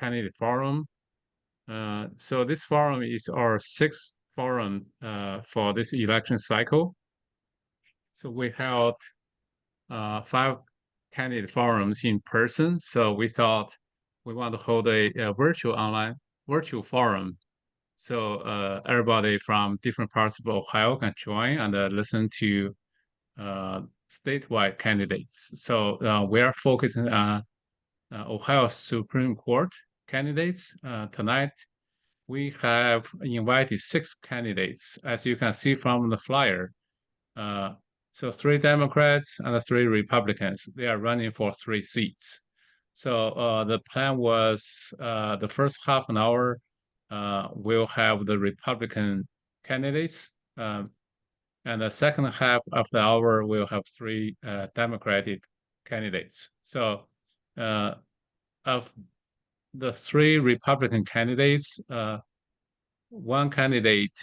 candidate forum. So this forum is our sixth forum for this election cycle. So we held five candidate forums in person. So we thought we want to hold a virtual forum. So everybody from different parts of Ohio can join and listen to statewide candidates. So we are focusing on Ohio Supreme Court candidates. Tonight, we have invited six candidates, as you can see from the flyer. Uh, so three Democrats and three Republicans. They are running for three seats. So the plan was the first half an hour we'll have the Republican candidates, and the second half of the hour we'll have three Democratic candidates. So of the three Republican candidates, one candidate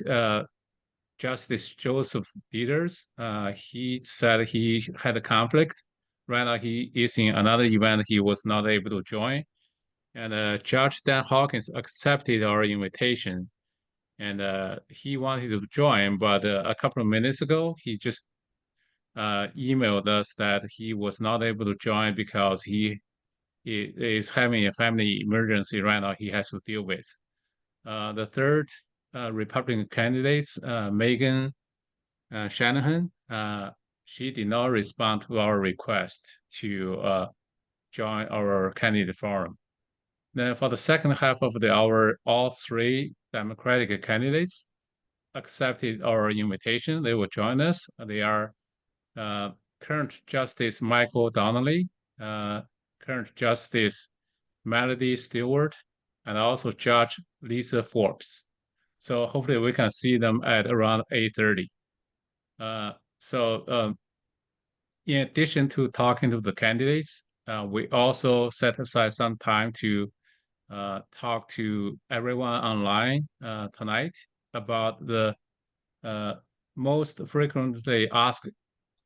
Justice Joseph Deters. He said he had a conflict. Right now, he is in another event. He was not able to join. And Judge Dan Hawkins accepted our invitation, and he wanted to join, but a couple of minutes ago, he just emailed us that he was not able to join because he is having a family emergency right now he has to deal with. The third Republican candidates, Megan Shanahan, she did not respond to our request to join our candidate forum. Then for the second half of the hour, all three Democratic candidates accepted our invitation. They will join us. They are current Justice Michael Donnelly, current Justice Melody Stewart, and also Judge Lisa Forbes. So hopefully we can see them at around 8:30. So in addition to talking to the candidates, we also set aside some time to talk to everyone online tonight about the most frequently asked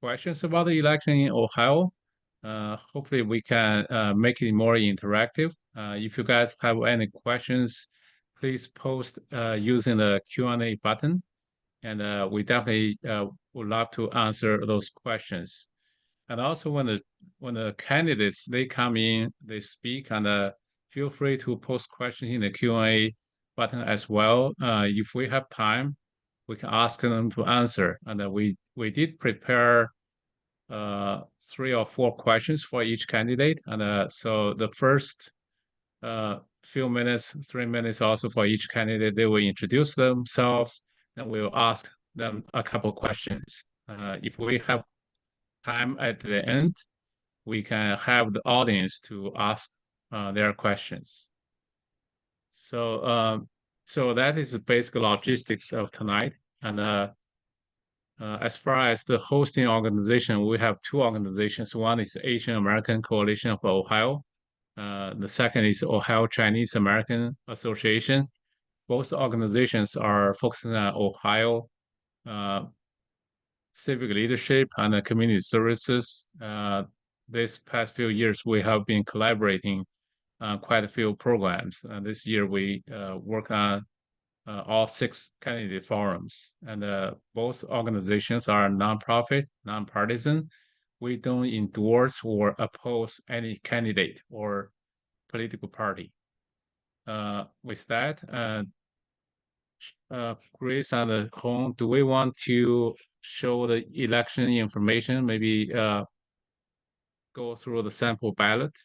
questions about the election in Ohio. Hopefully we can make it more interactive. If you guys have any questions, please post using the Q&A button, and we definitely would love to answer those questions. And also when the candidates they come in, they speak, and feel free to post questions in the Q&A button as well. If we have time, we can ask them to answer. And we did prepare 3 or 4 questions for each candidate. And so the first few minutes, 3 minutes also for each candidate, they will introduce themselves and we'll ask them a couple questions. If we have time at the end, we can have the audience to ask their questions. So so that is the basic logistics of tonight. And as far as the hosting organization, we have two organizations. One is Asian American Coalition of Ohio. The second is Ohio Chinese American Association. Both organizations are focusing on Ohio civic leadership and community services. This past few years, we have been collaborating on quite a few programs. This year, we worked on all 6 candidate forums, and both organizations are nonprofit, nonpartisan. We don't endorse or oppose any candidate or political party. With that, Grace and Hong, do we want to show the election information? Maybe go through the sample ballot.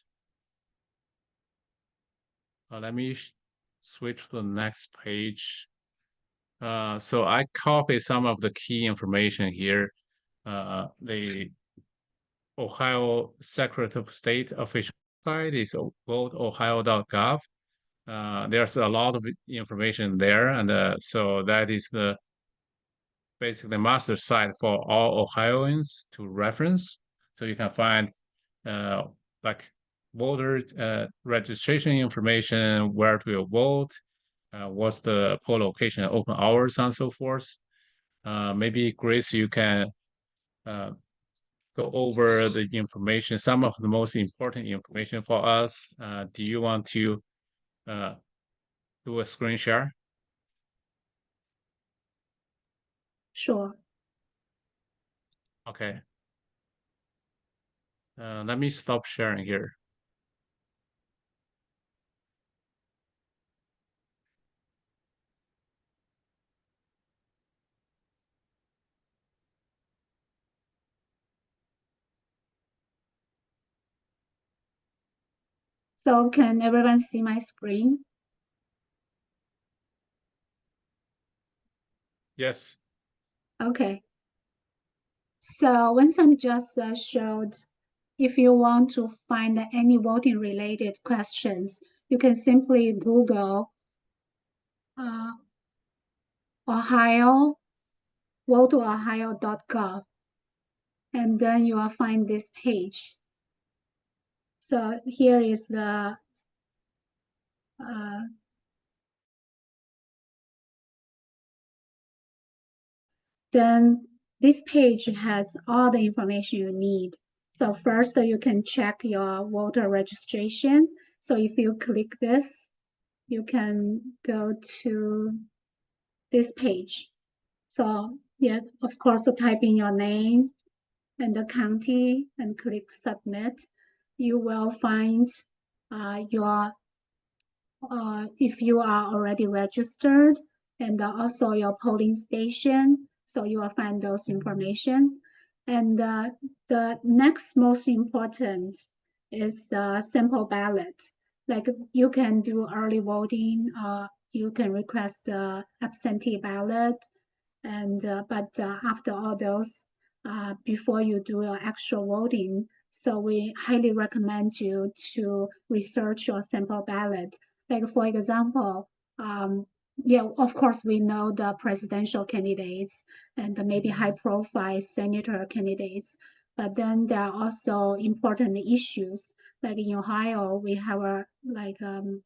Let me switch to the next page. So I copied some of the key information here. The Ohio Secretary of State official site is voteohio.gov. There's a lot of information there, and so that is the basically master site for all Ohioans to reference. So you can find like voter registration information, where to vote, what's the poll location, open hours, and so forth. Maybe Grace, you can go over the information, some of the most important information for us. Do you want to do a screen share? Sure. Okay. Let me stop sharing here. So can everyone see my screen? Yes. Okay. So Vincent just showed if you want to find any voting related questions, you can simply Google Ohio, voteohio.gov, and then you will find this page. So here is the then this page has all the information you need. So first you can check your voter registration. So if you click this, you can go to this page. So yeah, of course, to type in your name and the county and click submit. You will find your if you are already registered and also your polling station. So you will find those information. And the next most important is the simple ballot. Like you can do early voting, you can request the absentee ballot, and but after all those, before you do your actual voting, so we highly recommend you to research your sample ballot. Like for example, yeah, of course we know the presidential candidates and maybe high profile senator candidates, but then there are also important issues. Like in Ohio, we have a like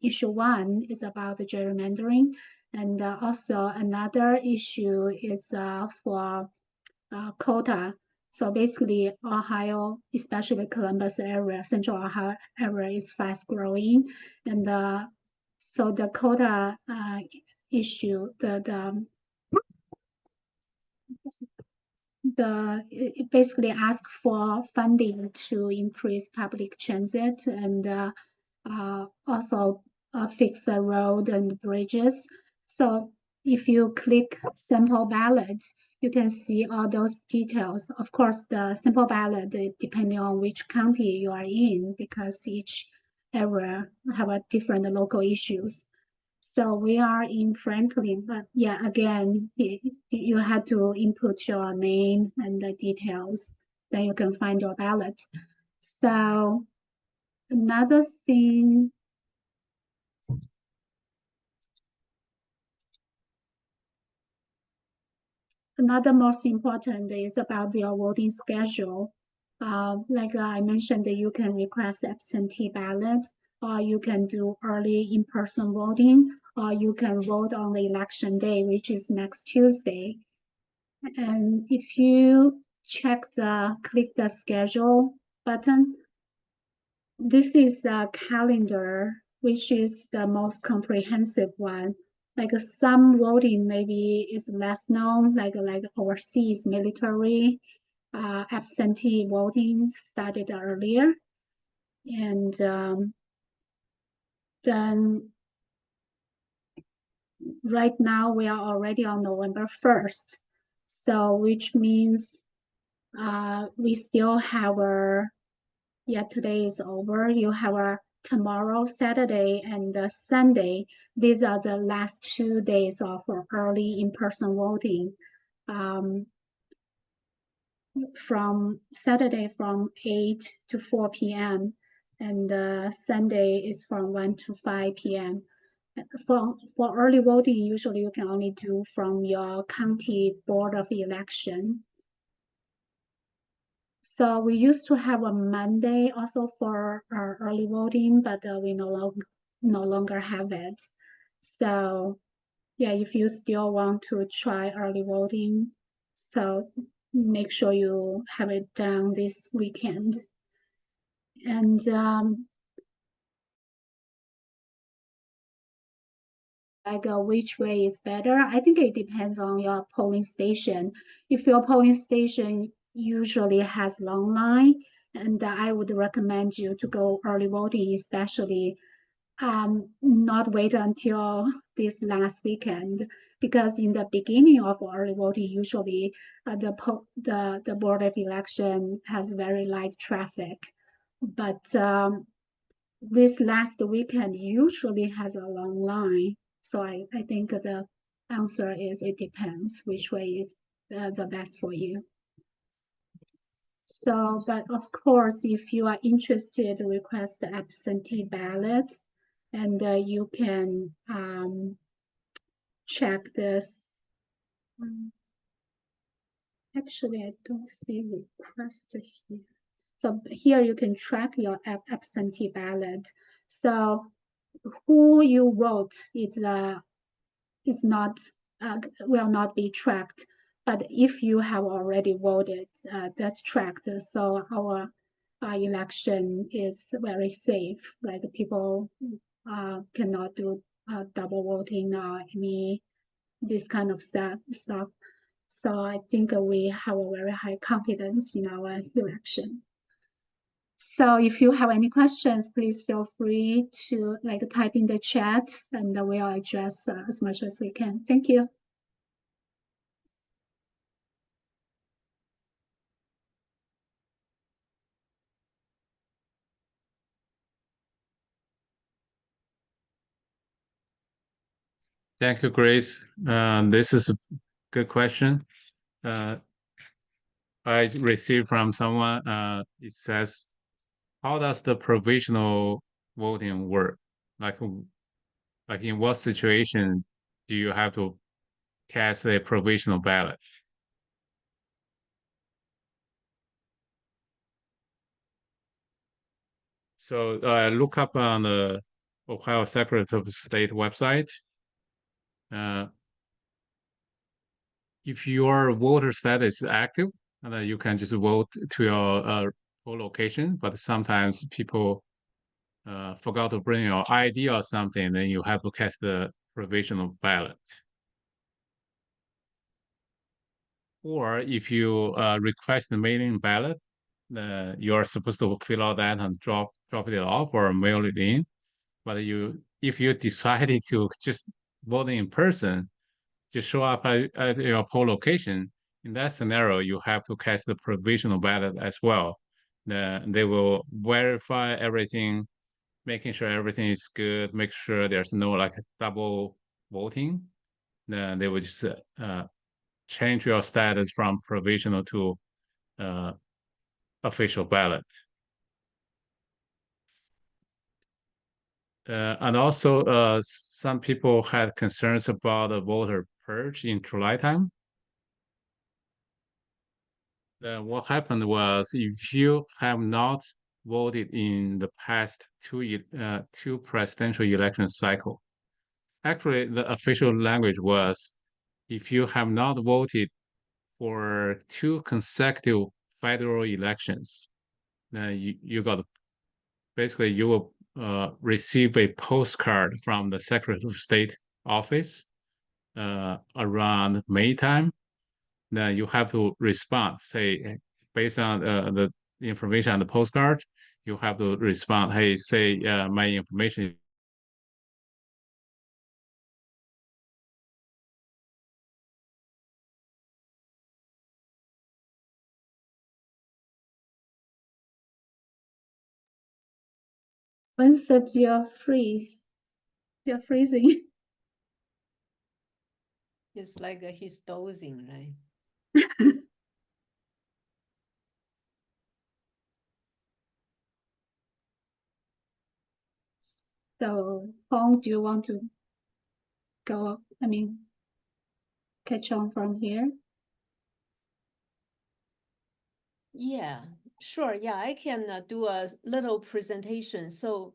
issue one is about the gerrymandering, and also another issue is for quota. So basically, Ohio, especially Columbus area, Central Ohio area is fast growing, and so the quota issue, it basically ask for funding to increase public transit and also fix the road and bridges. So if you click sample ballot, you can see all those details. Of course, the sample ballot, depending on which county you are in, because each area have a different local issues. So we are in Franklin, but yeah, again, you had to input your name and the details, then you can find your ballot. So another thing, another most important is about your voting schedule. Like I mentioned, you can request absentee ballot, or you can do early in-person voting, or you can vote on the election day, which is next Tuesday. And if you click the schedule button, this is a calendar, which is the most comprehensive one. Like some voting maybe is less known, like overseas military, absentee voting started earlier. And then right now we are already on November 1st. So which means we still have yeah, today is over. You have a tomorrow, Saturday, and Sunday. These are the last 2 days of early in-person voting. From Saturday from 8 to 4 p.m. and Sunday is from 1 to 5 p.m. For early voting, usually you can only do from your county board of election. So we used to have a Monday also for our early voting, but we no longer have it. So yeah, if you still want to try early voting, so make sure you have it done this weekend. And like which way is better. I think it depends on your polling station. If your polling station usually has long line, and I would recommend you to go early voting, especially not wait until this last weekend, because in the beginning of early voting, usually the Board of Election has very light traffic, but this last weekend usually has a long line. So I think the answer is it depends which way is the best for you. So, but of course, if you are interested, request the absentee ballot, and you can check this. Actually, I don't see request here. So here you can track your absentee ballot. So who you vote is not will not be tracked. But if you have already voted, that's tracked. So our election is very safe. Like people cannot do double voting or any this kind of stuff. So I think we have a very high confidence in our election. So if you have any questions, please feel free to like type in the chat and we'll address as much as we can. Thank you. Thank you, Grace. This is a good question. I received from someone, it says, how does the provisional voting work? Like in what situation do you have to cast a provisional ballot? So look up on the Ohio Secretary of State website. Uh, if your voter status is active, then you can just vote to your poll location. But sometimes people forgot to bring your ID or something, then you have to cast the provisional ballot. Or if you request the mailing ballot, you're supposed to fill out that and drop it off or mail it in. But if you decided to just vote in person, just show up at your poll location, in that scenario, you have to cast the provisional ballot as well. They will verify everything, making sure everything is good, make sure there's no like double voting. Then they will just change your status from provisional to uh, official ballot. And also, some people had concerns about the voter purge in July time. What happened was, if you have not voted in the past two presidential election cycle, actually the official language was, if you have not voted for two consecutive federal elections, then you got basically you will receive a postcard from the Secretary of State office around May time. Then you have to respond, say, based on the information on the postcard, you have to respond, hey, say my information. When said you're you're freezing. It's like he's dozing, right? So, Hong, do you want to go? I mean, catch on from here? Yeah, sure. Yeah, I can do a little presentation. So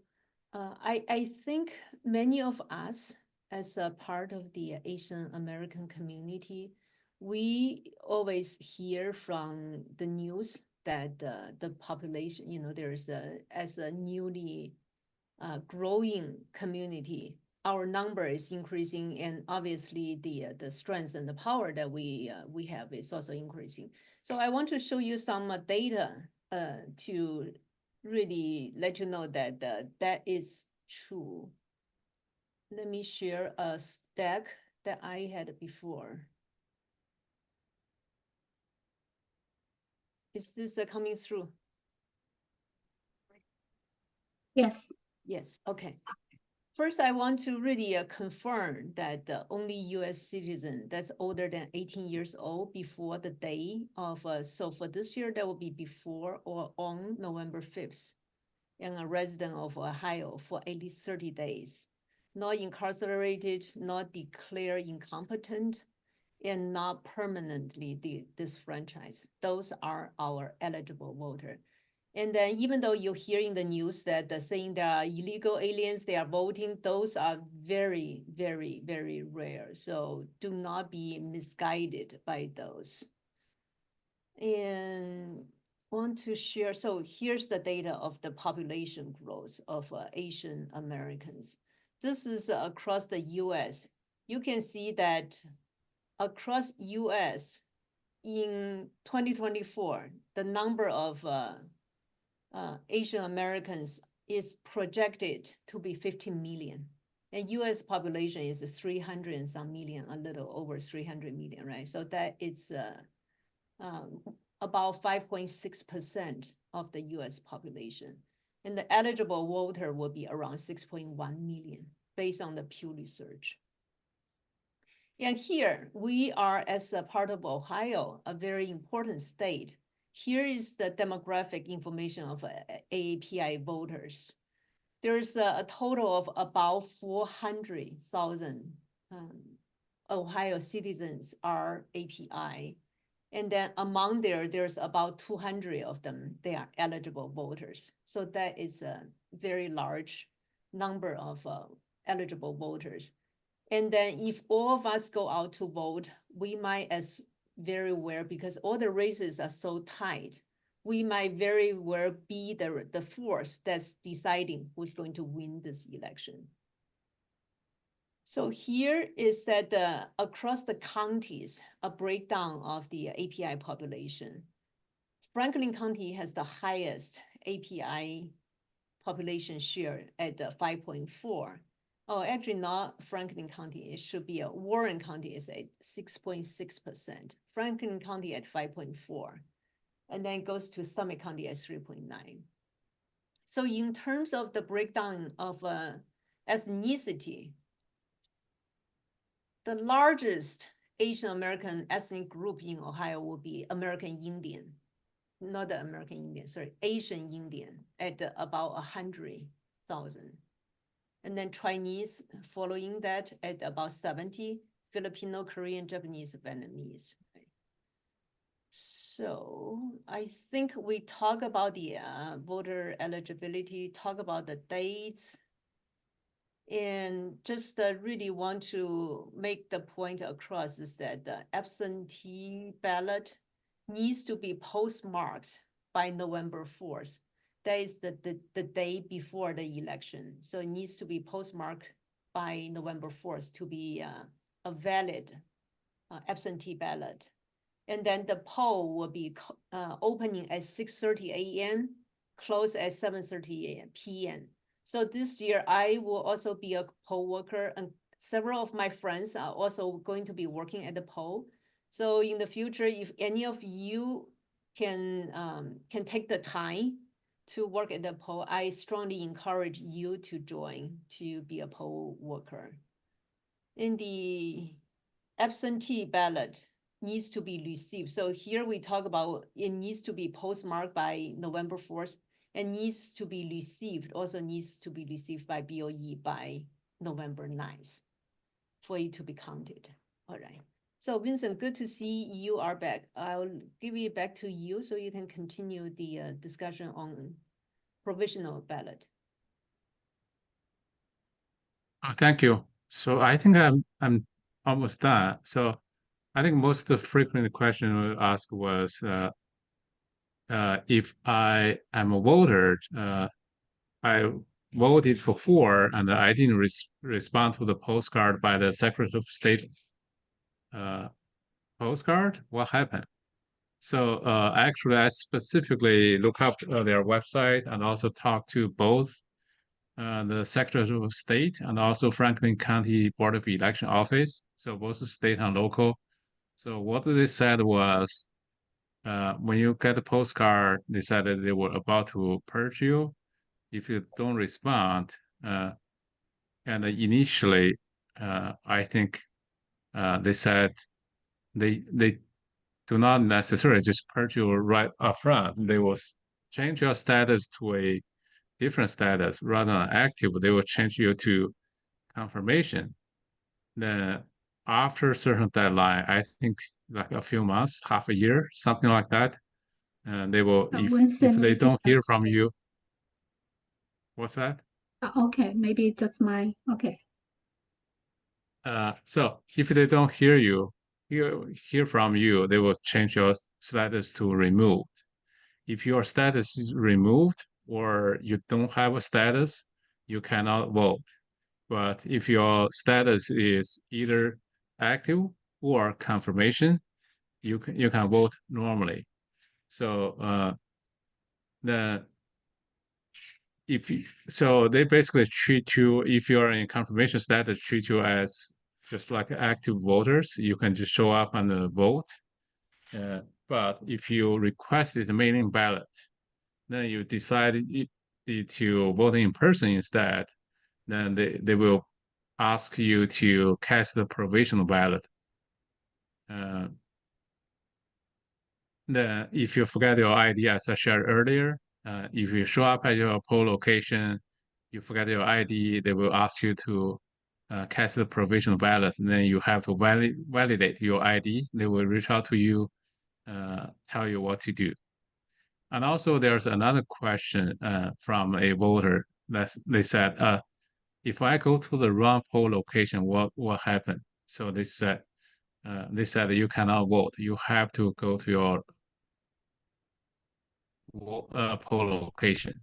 I think many of us, as a part of the Asian American community, we always hear from the news that the population, there's as a newly growing community, our number is increasing, and obviously the strength and the power that we have is also increasing. So I want to show you some data to really let you know that that is true. Let me share a stack that I had before. Is this coming through? Yes. Yes, okay. First, I want to really confirm that only US citizen that's older than 18 years old before the day of, so for this year, that will be before or on November 5th, and a resident of Ohio for at least 30 days, not incarcerated, not declared incompetent, and not permanently disfranchised. Those are our eligible voters. And then even though you hear in the news that saying there are illegal aliens, they are voting, those are very, very, very rare. So do not be misguided by those. And want to share, so here's the data of the population growth of Asian Americans. This is across the US. You can see that across US in 2024, the number of Asian Americans is projected to be 15 million. And US population is 300 and some million, a little over 300 million, right? So that is about 5.6% of the US population. And the eligible voter will be around 6.1 million based on the Pew Research. And here we are, as a part of Ohio, a very important state. Here is the demographic information of AAPI voters. There's a total of about 400,000 Ohio citizens are API. And then among there's about 200 of them, they are eligible voters. So that is a very large number of eligible voters. And then if all of us go out to vote, we might as very well, because all the races are so tight, we might very well be the force that's deciding who's going to win this election. So here is that across the counties, a breakdown of the API population. Franklin County has the highest API population share at 5.4. Oh, actually not Franklin County. It should be Warren County is at 6.6%. Franklin County at 5.4. And then it goes to Summit County at 3.9. So in terms of the breakdown of ethnicity, the largest Asian American ethnic group in Ohio will be American Indian, not the American Indian, sorry, Asian Indian at about 100,000. And then Chinese following that at about 70, Filipino, Korean, Japanese, Vietnamese. So I think we talk about the voter eligibility, talk about the dates, and just really want to make the point across is that the absentee ballot needs to be postmarked by November 4th. That is the day before the election. So it needs to be postmarked by November 4th to be a valid absentee ballot. And then the poll will be opening at 6:30 a.m., close at 7:30 p.m. So this year I will also be a poll worker, and several of my friends are also going to be working at the poll. So in the future, if any of you can take the time to work at the poll, I strongly encourage you to join to be a poll worker. In the absentee ballot needs to be received. So here we talk about it needs to be postmarked by November 4th and needs to be received, also needs to be received by BOE by November 9th for it to be counted. All right. So Vincent, good to see you are back. I'll give it back to you so you can continue the discussion on provisional ballot. Oh, thank you. So I think I'm almost done. So I think most of the frequent question we asked was if I am a voter, I voted before and I didn't respond to the postcard by the Secretary of State postcard, what happened? So actually, I specifically look up their website and also talk to both the Secretary of State and also Franklin County Board of Election Office, so both state and local. So what they said was, when you get the postcard, they said that they were about to purge you if you don't respond. And initially, I think they said they do not necessarily just purge you right up front. They will change your status to a different status rather than active. They will change you to confirmation. Then after a certain deadline, I think like a few months, half a year, something like that, and they will When's the if they next don't hear from you, what's that? Okay, maybe that's my, okay. So if they don't hear from you, they will change your status to removed. If your status is removed or you don't have a status, you cannot vote. But if your status is either active or confirmation, you can vote normally. So the if you, so they basically treat you, if you're in confirmation status, treat you as just like active voters. You can just show up and vote. Uh, but if you requested a mail-in ballot, then you decided to vote in person instead, then they will ask you to cast the provisional ballot. Uh, then if you forget your ID, as I shared earlier, if you show up at your poll location, you forget your ID, they will ask you to cast the provisional ballot. And then you have to validate your ID. They will reach out to you, tell you what to do. And also, there's another question from a voter that they said, if I go to the wrong poll location, what happened? So they said you cannot vote. You have to go to your poll location.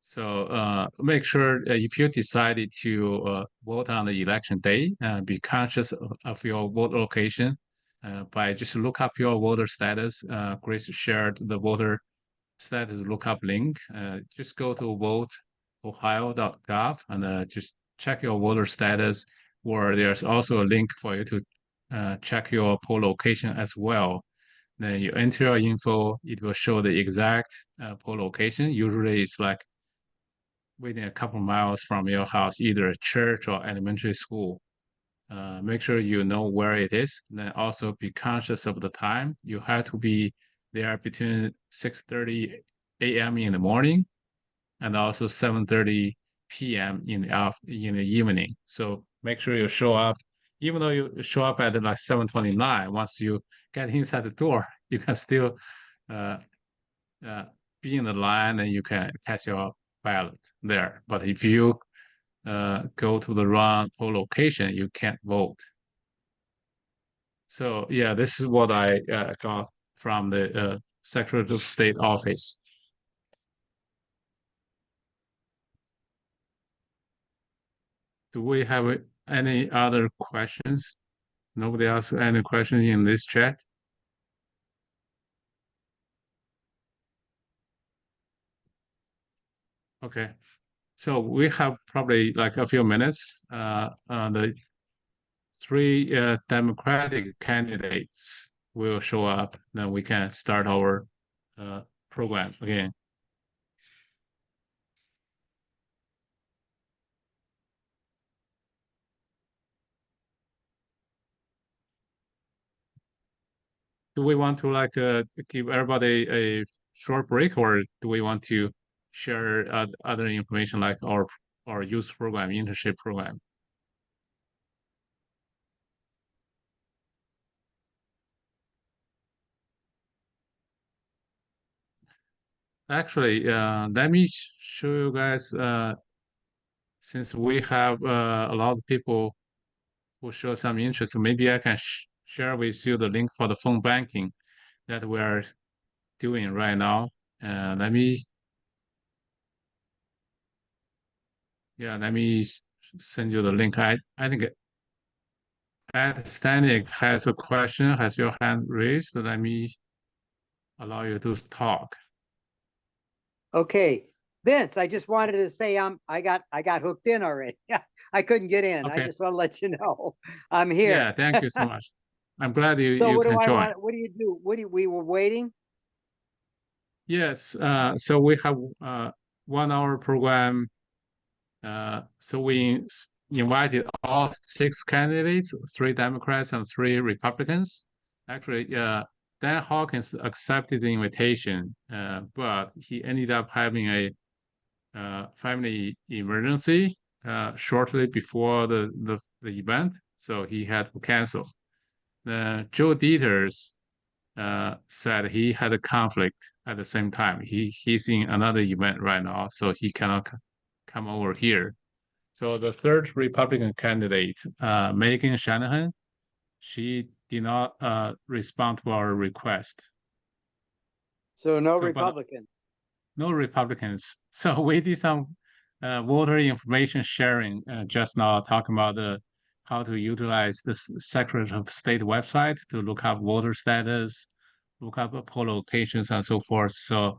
So make sure if you decided to vote on the election day, be conscious of your vote location by just look up your voter status. Grace shared the voter status lookup link. Just go to voteohio.gov and just check your voter status, or there's also a link for you to check your poll location as well. Then you enter your info, it will show the exact poll location. Usually it's like within a couple miles from your house, either a church or elementary school. Make sure you know where it is. Then also be conscious of the time. You have to be there between 6:30 a.m. in the morning and also 7:30 p.m. in the evening. So make sure you show up. Even though you show up at like 7:29, once you get inside the door, you can still uh, uh, be in the line and you can cast your ballot there. But if you go to the wrong poll location, you can't vote. So yeah, this is what I got from the Secretary of State office. Do we have any other questions? Nobody asked any questions in this chat? Okay. So we have probably like a few minutes. The three Democratic candidates will show up, then we can start our program again. Do we want to like give everybody a short break, or do we want to share other information like our youth program, internship program? Actually, let me show you guys, since we have a lot of people who show some interest, maybe I can share with you the link for the phone banking that we are doing right now. Let me Yeah, let me send you the link. I think Ed Stanek has a question, has your hand raised. Let me allow you to talk. Okay, Vince, I just wanted to say I got hooked in already. I couldn't get in. I Okay. just want to let you know I'm here. Yeah, thank you so much. I'm glad you So what do can I join. want? What do you do? We were waiting? Yes, so we have 1 hour program. So we invited all 6 candidates, 3 Democrats and 3 Republicans. Actually, Dan Hawkins accepted the invitation, but he ended up having a family emergency shortly before the event, so he had to cancel. Joe Deters said he had a conflict at the same time. He's in another event right now, so he cannot come over here. So the third Republican candidate, Megan Shanahan, she did not respond to our request. So no So, but Republican. no Republicans. So we did some voter information sharing just now, talking about how to utilize the Secretary of State website to look up voter status, look up poll locations, and so forth. So,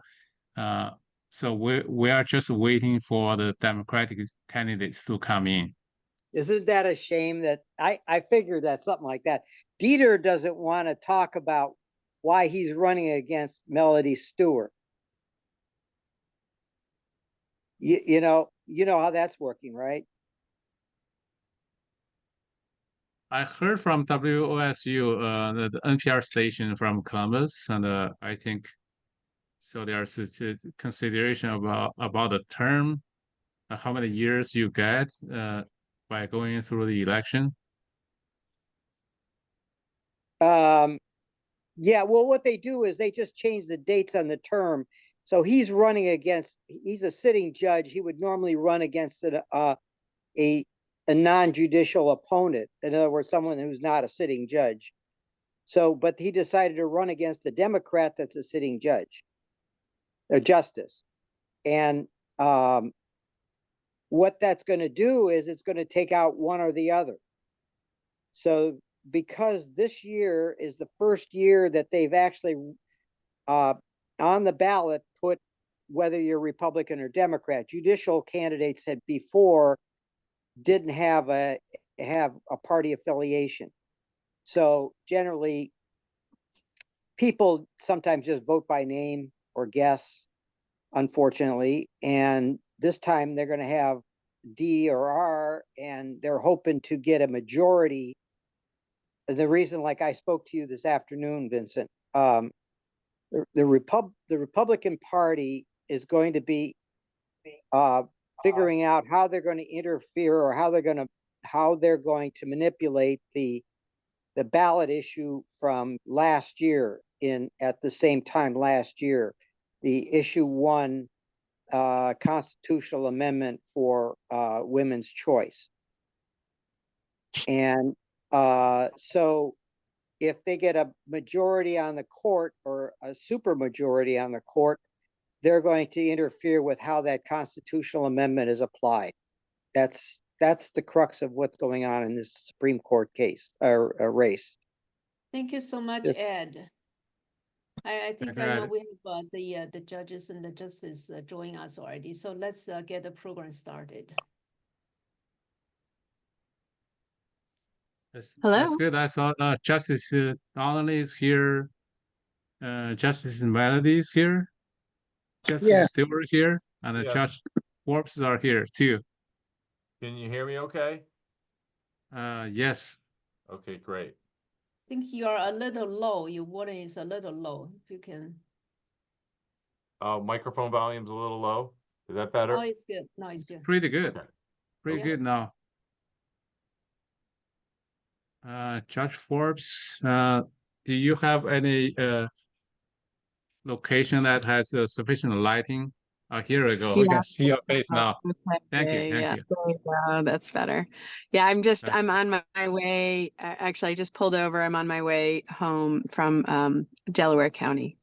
so we are just waiting for the Democratic candidates to come in. Isn't that a shame that I figured that something like that. Dieter doesn't want to talk about why he's running against Melody Stewart. You know how that's working, right? I heard from WOSU, the NPR station from Columbus, and I think so. There's a consideration about the term, how many years you get by going through the election. Yeah, well, what they do is they just change the dates on the term. So he's running against, he's a sitting judge. He would normally run against a non-judicial opponent. In other words, someone who's not a sitting judge. So, but he decided to run against the Democrat that's a sitting judge, a justice. And what that's going to do is it's going to take out one or the other. So because this year is the first year that they've actually on the ballot put whether you're Republican or Democrat. Judicial candidates had before didn't have a party affiliation. So generally people sometimes just vote by name or guess, unfortunately. And this time they're going to have D or R, and they're hoping to get a majority. The reason, like I spoke to you this afternoon, Vincent, the Republican Party is going to be figuring out how they're going to interfere or how they're going to manipulate the ballot issue from last year at the same time last year, the issue 1 constitutional amendment for women's choice. And so if they get a majority on the court or a super majority on the court, they're going to interfere with how that constitutional amendment is applied. That's the crux of what's going on in this Supreme Court case or race. Thank you so much, Ed. I think I know we have the judges and the justices join us already. So let's get the program started. Hello. That's good. I saw Justice Donnelly is here. Justice Melody is here. Justice Stewart here, and Judge Forbes are here too. Can you hear me okay? Yes. Okay, great. I think you're a little low. Your volume is a little low. If you can. Microphone volume's a little low. Is that better? Oh, it's good. No, it's good. Pretty good. Okay. Pretty good now. Judge Forbes, do you have any location that has sufficient lighting? Here we go. We can see your face now. Okay. Thank you. Thank you. There you go. That's better. Yeah, I'm on my way. Actually, I just pulled over. I'm on my way home from Delaware County.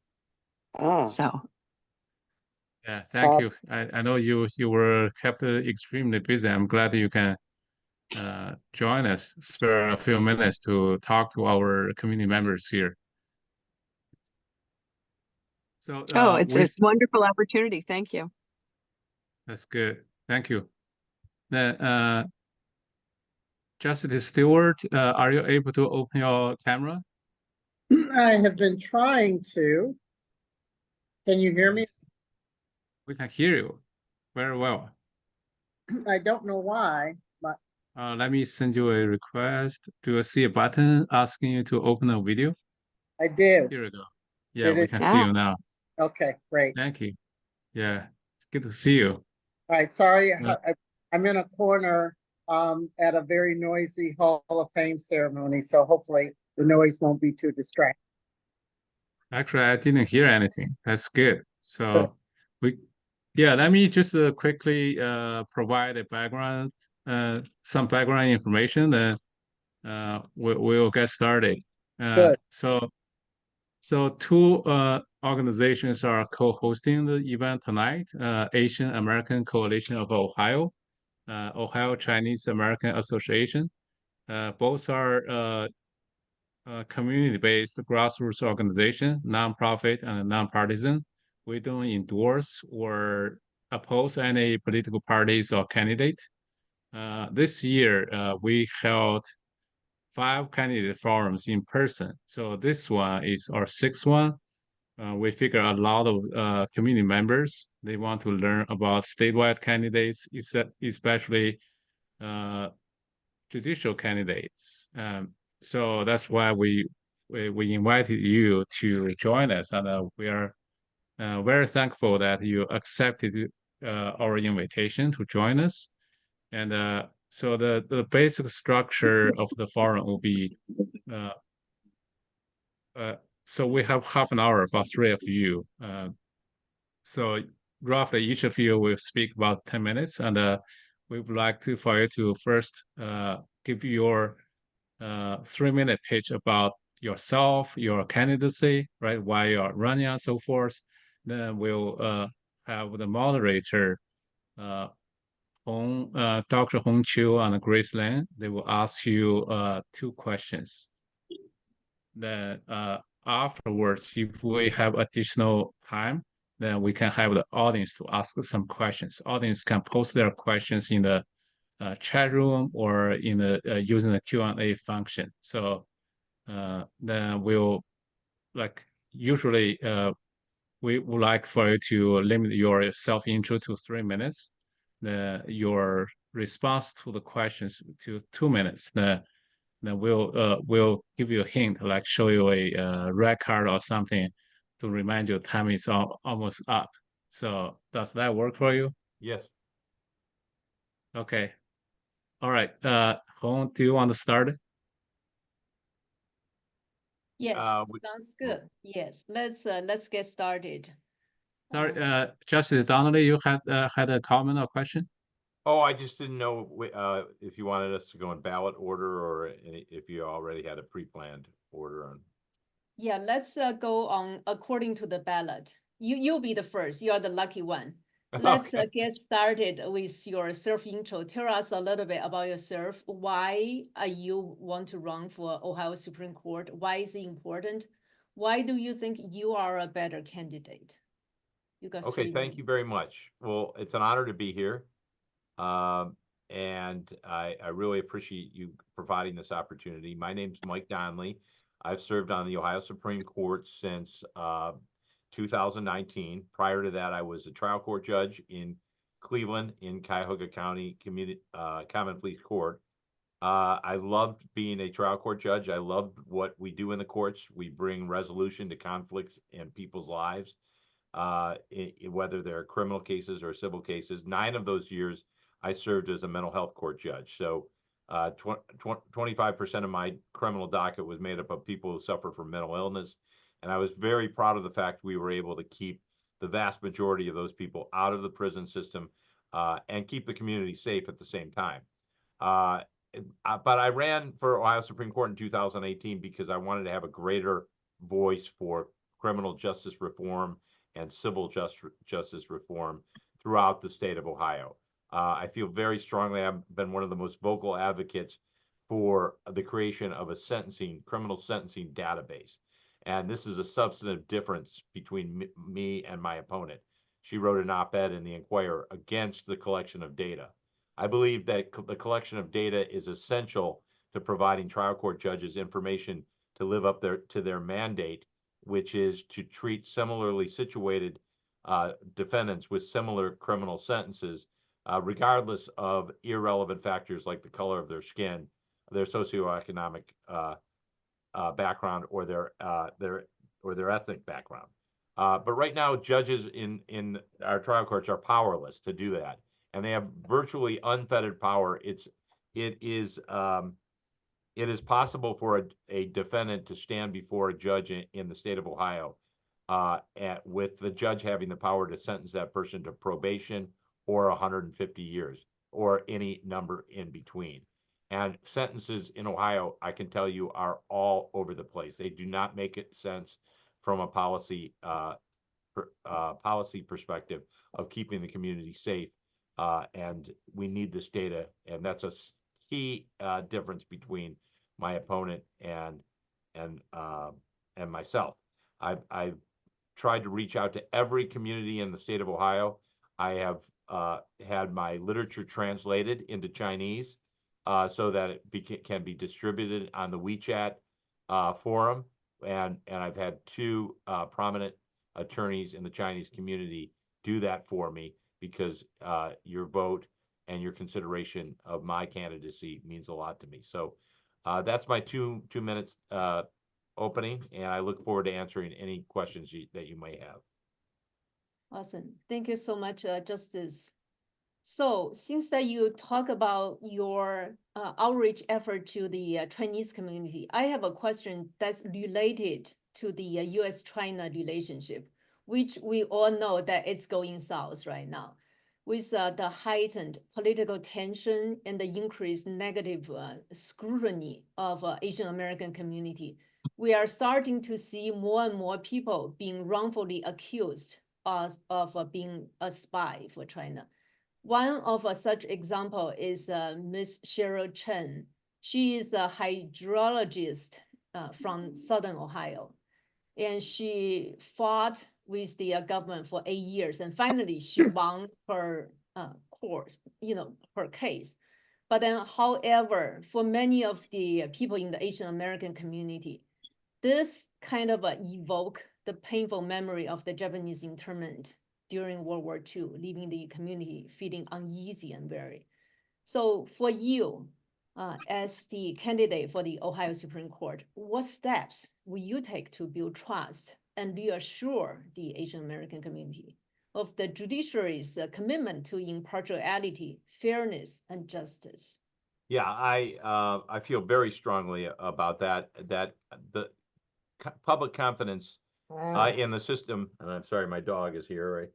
Ah. So Yeah, thank Uh, you. I know you were kept extremely busy. I'm glad you can join us, spare a few minutes to talk to our community members here. So Oh, it's a with wonderful opportunity. Thank you. that's good. Thank you. Then Justice Stewart, are you able to open your camera? I have been trying to. Can you hear me? Yes. We can hear you very well. I don't know why, but Let me send you a request. Do you see a button asking you to open a video? I did. Here we go. Yeah, Did we it? can see Yeah. you now. Okay, great. Thank you. Yeah, it's good to see you. All right, sorry, Uh, I'm in a corner at a very noisy Hall of Fame ceremony, so hopefully the noise won't be too distracting. Actually, I didn't hear anything. That's good. So we, yeah, let me just quickly provide a background, some background information, then we'll get started. Good. So two organizations are co-hosting the event tonight. Asian American Coalition of Ohio, Ohio Chinese American Association. Both are community-based grassroots organization, nonprofit and nonpartisan. We don't endorse or oppose any political parties or candidates. This year, we held 5 candidate forums in person. So this one is our 6th one. We figure a lot of community members, they want to learn about statewide candidates, especially judicial candidates. So that's why we invited you to join us, and we are very thankful that you accepted our invitation to join us. And so the basic structure of the forum will be uh, so we have half an hour for 3 of you. So roughly each of you will speak about 10 minutes, and we would like to for you to first give your 3-minute pitch about yourself, your candidacy, right? Why you're running and so forth. Then we'll have the moderator, Dr. Hong Chiu and Grace Lan. They will ask you 2 questions. Then afterwards, if we have additional time, then we can have the audience to ask some questions. Audience can post their questions in the chat room or in the using the Q&A function. So then we'll usually we would like for you to limit your self-intro to 3 minutes. Your response to the questions to 2 minutes. Then we'll give you a hint, like show you a red card or something to remind you time is almost up. So does that work for you? Yes. Okay. All right. Hong, do you want to start? Yes, We- sounds good. Yes, let's get started. Sorry, Justice Donnelly, you had a comment or question? Oh, I just didn't know if you wanted us to go in ballot order or if you already had a pre-planned order on. Yeah, let's go on according to the ballot. You'll be the first. You are the lucky one. Let's Okay. get started with your self intro. Tell us a little bit about yourself. Why you want to run for Ohio Supreme Court? Why is it important? Why do you think you are a better candidate? You got Okay, 3 thank you minutes. very much. Well, it's an honor to be here. And I really appreciate you providing this opportunity. My name's Mike Donnelly. I've served on the Ohio Supreme Court since 2019. Prior to that, I was a trial court judge in Cleveland in Cuyahoga County Common Pleas Court. I loved being a trial court judge. I loved what we do in the courts. We bring resolution to conflicts in people's lives, whether they're criminal cases or civil cases. 9 of those years, I served as a mental health court judge. So 25% of my criminal docket was made up of people who suffer from mental illness. And I was very proud of the fact we were able to keep the vast majority of those people out of the prison system and keep the community safe at the same time. But I ran for Ohio Supreme Court in 2018 because I wanted to have a greater voice for criminal justice reform and civil justice reform throughout the state of Ohio. I feel very strongly, I've been one of the most vocal advocates for the creation of a criminal sentencing database. And this is a substantive difference between me and my opponent. She wrote an op-ed in the Inquirer against the collection of data. I believe that the collection of data is essential to providing trial court judges information to live up to their mandate, which is to treat similarly situated defendants with similar criminal sentences, regardless of irrelevant factors like the color of their skin, their socioeconomic background, or their ethnic background. But right now, judges in our trial courts are powerless to do that, and they have virtually unfettered power. It is possible for a defendant to stand before a judge in the state of Ohio, with the judge having the power to sentence that person to probation or 150 years or any number in between. And sentences in Ohio, I can tell you, are all over the place. They do not make sense from a policy perspective of keeping the community safe. And we need this data, and that's a key difference between my opponent and myself. I've tried to reach out to every community in the state of Ohio. I have had my literature translated into Chinese so that it can be distributed on the WeChat forum. And I've had two prominent attorneys in the Chinese community do that for me, because your vote and your consideration of my candidacy means a lot to me. So that's my two minutes opening, and I look forward to answering any questions that you may have. Awesome. Thank you so much, Justice. So since that you talk about your outreach effort to the Chinese community, I have a question that's related to the U.S.-China relationship, which we all know that it's going south right now. With the heightened political tension and the increased negative scrutiny of Asian American community, we are starting to see more and more people being wrongfully accused of being a spy for China. One of such example is Ms. Cheryl Chen. She is a hydrologist from Southern Ohio, and she fought with the government for 8 years, and finally she won her her case. But then, however, for many of the people in the Asian American community, this kind of evoke the painful memory of the Japanese internment during World War II, leaving the community feeling uneasy and weary. So for you, as the candidate for the Ohio Supreme Court, what steps will you take to build trust and reassure the Asian American community of the judiciary's commitment to impartiality, fairness, and justice? Yeah, I feel very strongly about that the public confidence in the system, and I'm sorry, my dog is here right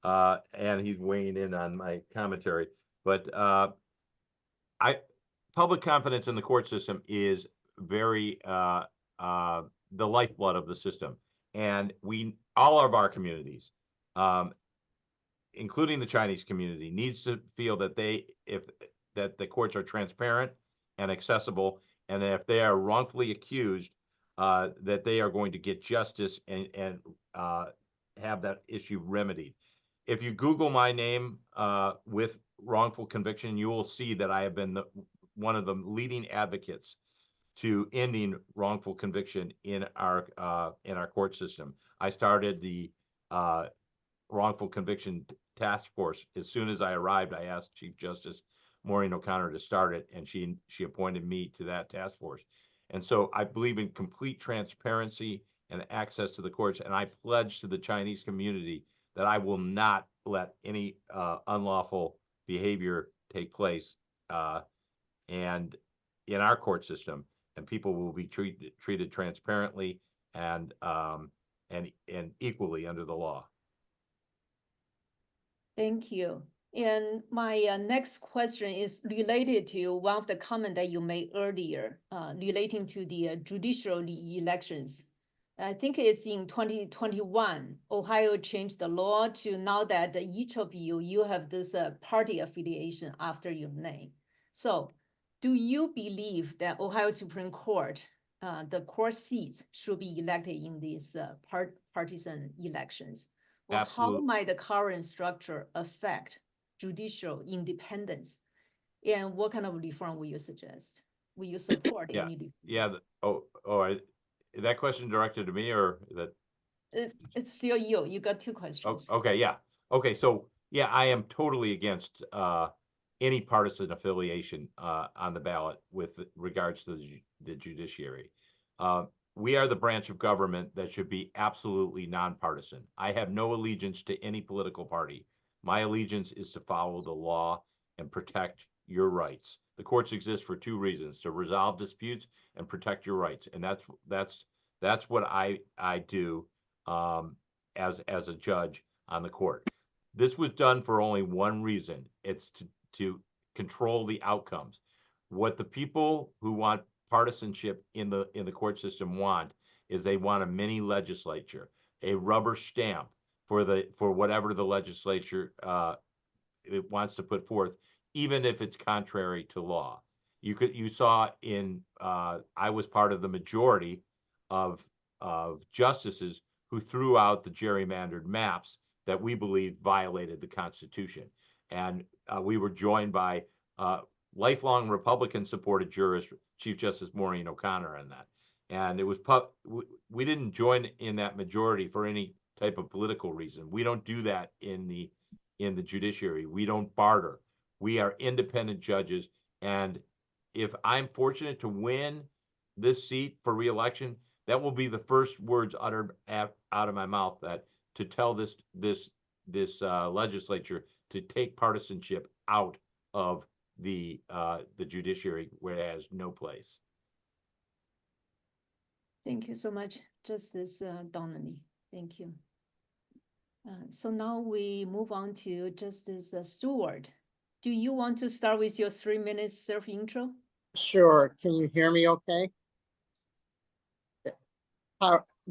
now, and he's weighing in on my commentary. But public confidence in the court system is very the lifeblood of the system, and all of our communities, including the Chinese community, needs to feel that that the courts are transparent and accessible, and if they are wrongfully accused, that they are going to get justice and have that issue remedied. If you Google my name with wrongful conviction, you will see that I have been one of the leading advocates to ending wrongful conviction in our court system. I started the wrongful conviction task force. As soon as I arrived, I asked Chief Justice Maureen O'Connor to start it, and she appointed me to that task force. And so I believe in complete transparency and access to the courts, and I pledge to the Chinese community that I will not let any unlawful behavior take place and in our court system, and people will be treated transparently and equally under the law. Thank you. And my next question is related to one of the comments that you made earlier, relating to the judicial elections. I think it's in 2021, Ohio changed the law to now that each of you have this party affiliation after your name. So do you believe that Ohio Supreme Court, the court seats should be elected in these partisan elections? Or how Absolutely. might the current structure affect judicial independence? And what kind of reform will you suggest? Will you support Yeah, any reform? yeah. Is that question directed to me or that? It's still you. You got two questions. Okay, yeah. Okay, so yeah, I am totally against any partisan affiliation on the ballot with regards to the judiciary. We are the branch of government that should be absolutely nonpartisan. I have no allegiance to any political party. My allegiance is to follow the law and protect your rights. The courts exist for two reasons: to resolve disputes and protect your rights, and that's what I do as a judge on the court. This was done for only one reason. It's to control the outcomes. What the people who want partisanship in the court system want is they want a mini legislature, a rubber stamp for whatever the legislature it wants to put forth, even if it's contrary to law. You saw in I was part of the majority of justices who threw out the gerrymandered maps that we believed violated the Constitution, and we were joined by lifelong Republican-supported jurist Chief Justice Maureen O'Connor on that. And it was we didn't join in that majority for any type of political reason. We don't do that in the judiciary. We don't barter. We are independent judges. And if I'm fortunate to win this seat for reelection, that will be the first words uttered out of my mouth, that to tell this legislature to take partisanship out of the judiciary, where it has no place. Thank you so much, Justice Donnelly. Thank you. So now we move on to Justice Stewart. Do you want to start with your 3 minutes self-intro? Sure. Can you hear me okay?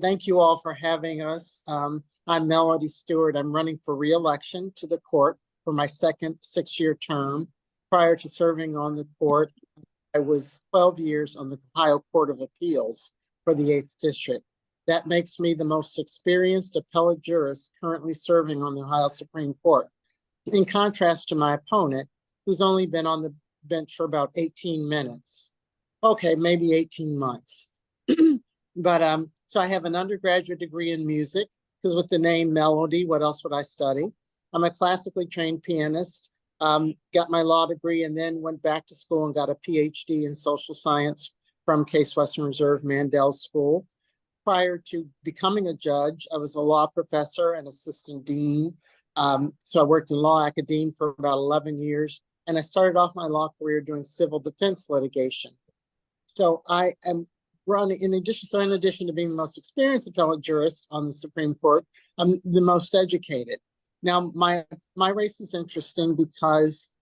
Thank you all for having us. I'm Melody Stewart. I'm running for re-election to the court for my second 6-year term. Prior to serving on the court, I was 12 years on the Ohio Court of Appeals for the 8th District. That makes me the most experienced appellate jurist currently serving on the Ohio Supreme Court, in contrast to my opponent, who's only been on the bench for about 18 minutes. Okay, maybe 18 months. But so I have an undergraduate degree in music, because with the name Melody, what else would I study? I'm a classically trained pianist, got my law degree, and then went back to school and got a PhD in social science from Case Western Reserve Mandel School. Prior to becoming a judge, I was a law professor and assistant dean. So I worked in law academia for about 11 years, and I started off my law career doing civil defense litigation. So I am running, in addition to being the most experienced appellate jurist on the Supreme Court, I'm the most educated. Now, my race is interesting because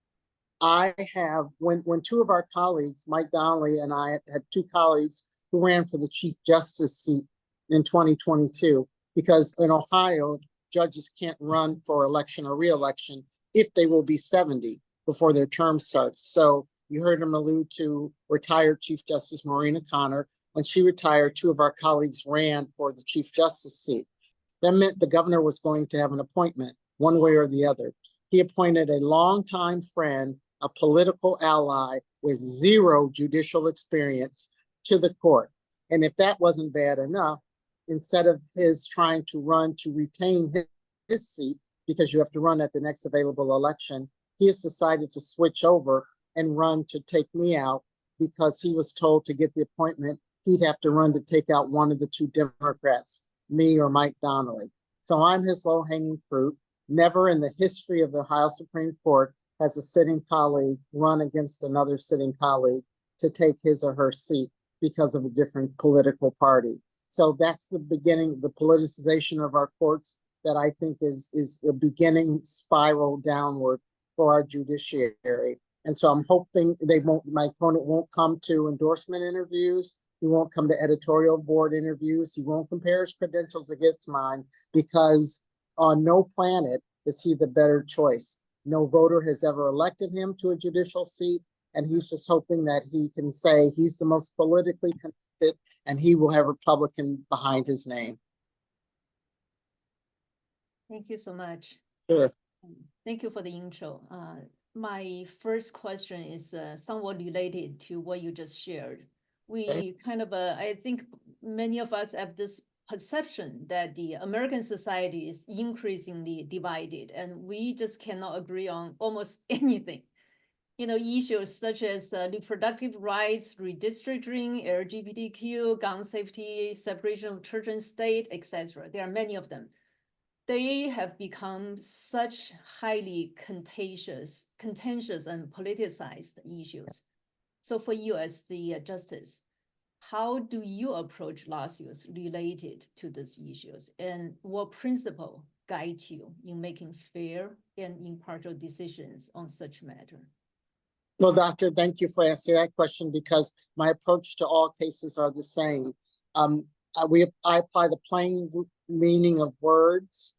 I have, when two of our colleagues, Mike Donnelly and I, had two colleagues who ran for the Chief Justice seat in 2022, because in Ohio, judges can't run for election or re-election if they will be 70 before their term starts. So you heard him allude to retired Chief Justice Maureen O'Connor. When she retired, two of our colleagues ran for the Chief Justice seat. That meant the governor was going to have an appointment one way or the other. He appointed a longtime friend, a political ally with zero judicial experience, to the court. And if that wasn't bad enough, instead of his trying to run to retain his seat, because you have to run at the next available election, he has decided to switch over and run to take me out, because he was told to get the appointment, he'd have to run to take out one of the two Democrats, me or Mike Donnelly. So I'm his low-hanging fruit. Never in the history of the Ohio Supreme Court has a sitting colleague run against another sitting colleague to take his or her seat because of a different political party. So that's the beginning, the politicization of our courts, that I think is a beginning spiral downward for our judiciary. And so I'm hoping my opponent won't come to endorsement interviews. He won't come to editorial board interviews. He won't compare his credentials against mine because on no planet is he the better choice. No voter has ever elected him to a judicial seat, and he's just hoping that he can say he's the most politically connected and he will have Republican behind his name. Thank you so much. Sure. Thank you for the intro. My first question is somewhat related to what you just shared. We kind of, I think many of us have this perception that the American society is increasingly divided and we just cannot agree on almost anything. You know, issues such as reproductive rights, redistricting, LGBTQ, gun safety, separation of church and state, etc. There are many of them. They have become such highly contentious and politicized issues. So for you as the justice, how do you approach lawsuits related to these issues? And what principle guides you in making fair and impartial decisions on such matter? Well, Doctor, thank you for asking that question because my approach to all cases are the same. I apply the plain meaning of words.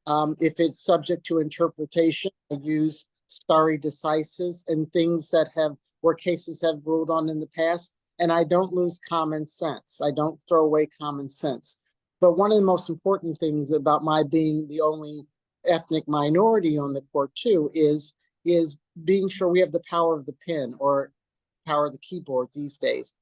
If it's subject to interpretation, I use stare decisis and things that where cases have ruled on in the past, and I don't lose common sense. I don't throw away common sense. But one of the most important things about my being the only ethnic minority on the court too is being sure we have the power of the pen or power of the keyboard these days.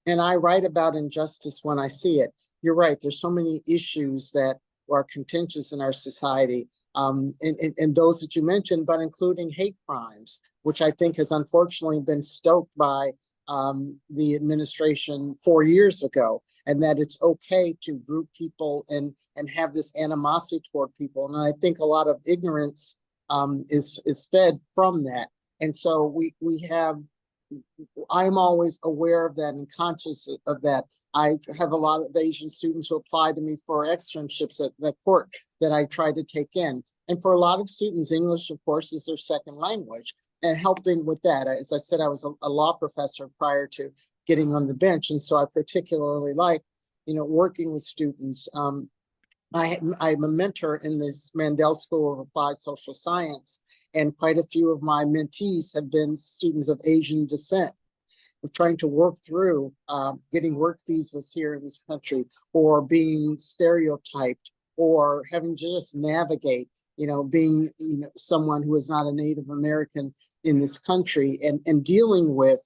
And I write about injustice when I see it. You're right, there's so many issues that are contentious in our society, and those that you mentioned, but including hate crimes, which I think has unfortunately been stoked by the administration 4 years ago, and that it's okay to group people and have this animosity toward people. And I think a lot of ignorance is fed from that. And so we have, I'm always aware of that and conscious of that. I have a lot of Asian students who apply to me for externships at the court that I try to take in. And for a lot of students, English, of course, is their second language. And helping with that, as I said, I was a law professor prior to getting on the bench. And so I particularly like, working with students. I'm a mentor in this Mandel School of Applied Social Science, and quite a few of my mentees have been students of Asian descent. We're trying to work through getting work visas here in this country, or being stereotyped, or having to just navigate, being someone who is not a Native American in this country, and dealing with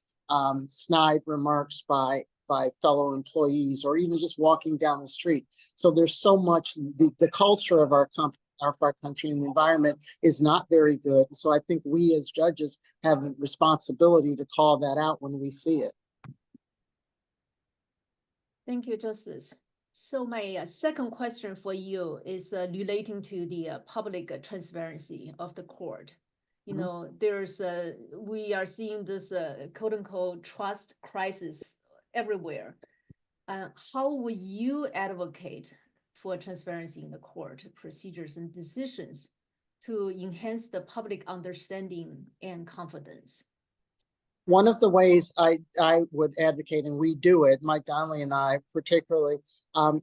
snide remarks by fellow employees, or even just walking down the street. So there's so much, the culture of our country and the environment is not very good. So I think we as judges have a responsibility to call that out when we see it. Thank you, Justice. So my second question for you is relating to the public transparency of the court. We are seeing this quote unquote trust crisis everywhere. How would you advocate for transparency in the court procedures and decisions to enhance the public understanding and confidence? One of the ways I would advocate, and we do it, Mike Donnelly and I particularly,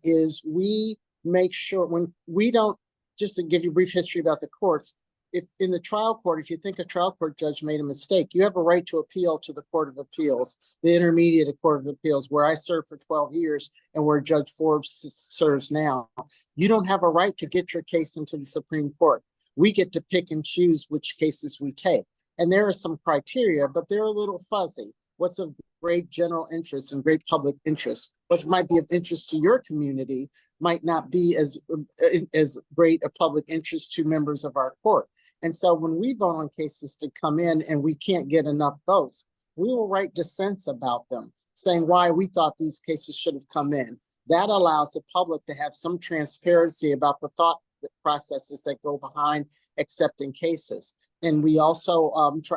is we make sure when we don't, just to give you a brief history about the courts, if in the trial court, if you think a trial court judge made a mistake, you have a right to appeal to the Court of Appeals, the Intermediate Court of Appeals, where I served for 12 years and where Judge Forbes serves now. You don't have a right to get your case into the Supreme Court. We get to pick and choose which cases we take. And there are some criteria, but they're a little fuzzy. What's of great general interest and great public interest? What might be of interest to your community might not be as great a public interest to members of our court. And so when we vote on cases to come in and we can't get enough votes, we will write dissents about them, saying why we thought these cases should have come in. That allows the public to have some transparency about the thought processes that go behind accepting cases. And we also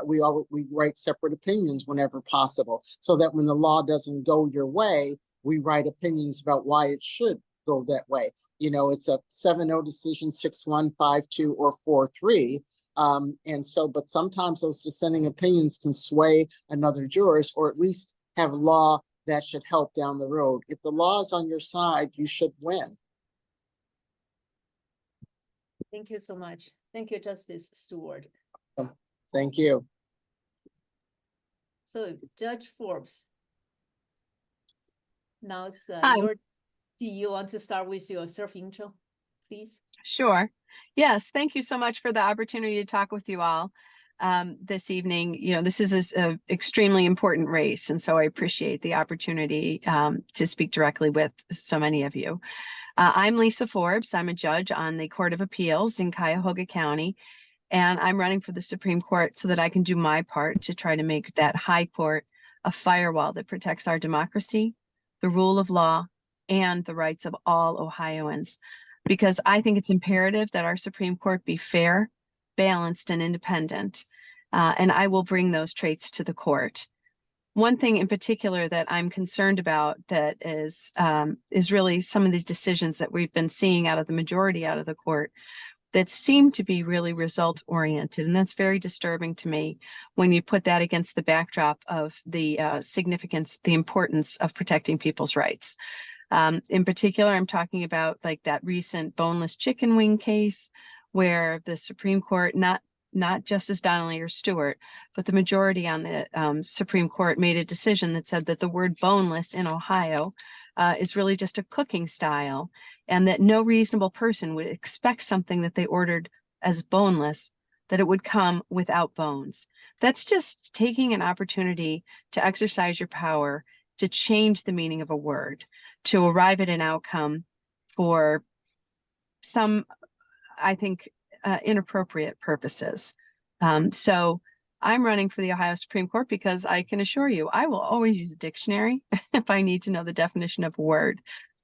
we write separate opinions whenever possible, so that when the law doesn't go your way, we write opinions about why it should go that way. It's a 7-0 decision, 6-1, 5-2, or 4-3. And so, but sometimes those dissenting opinions can sway another jurist, or at least have law that should help down the road. If the law is on your side, you should win. Thank you so much. Thank you, Justice Stewart. Thank you. So Judge Forbes. Now it's Hi. do you want to start with your self-intro, please? Sure. Yes, thank you so much for the opportunity to talk with you all this evening. You know, this is an extremely important race, and so I appreciate the opportunity to speak directly with so many of you. I'm Lisa Forbes. I'm a judge on the Court of Appeals in Cuyahoga County, and I'm running for the Supreme Court so that I can do my part to try to make that high court a firewall that protects our democracy, the rule of law, and the rights of all Ohioans. Because I think it's imperative that our Supreme Court be fair, balanced, and independent. And I will bring those traits to the court. One thing in particular that I'm concerned about that is really some of these decisions that we've been seeing out of the majority out of the court that seem to be really result oriented. And that's very disturbing to me when you put that against the backdrop of the significance, the importance of protecting people's rights. In particular, I'm talking about like that recent boneless chicken wing case where the Supreme Court, not Justice Donnelly or Stewart, but the majority on the Supreme Court made a decision that said that the word boneless in Ohio is really just a cooking style, and that no reasonable person would expect something that they ordered as boneless, that it would come without bones. That's just taking an opportunity to exercise your power to change the meaning of a word, to arrive at an outcome for some, I think, inappropriate purposes. So I'm running for the Ohio Supreme Court because I can assure you, I will always use a dictionary if I need to know the definition of a word.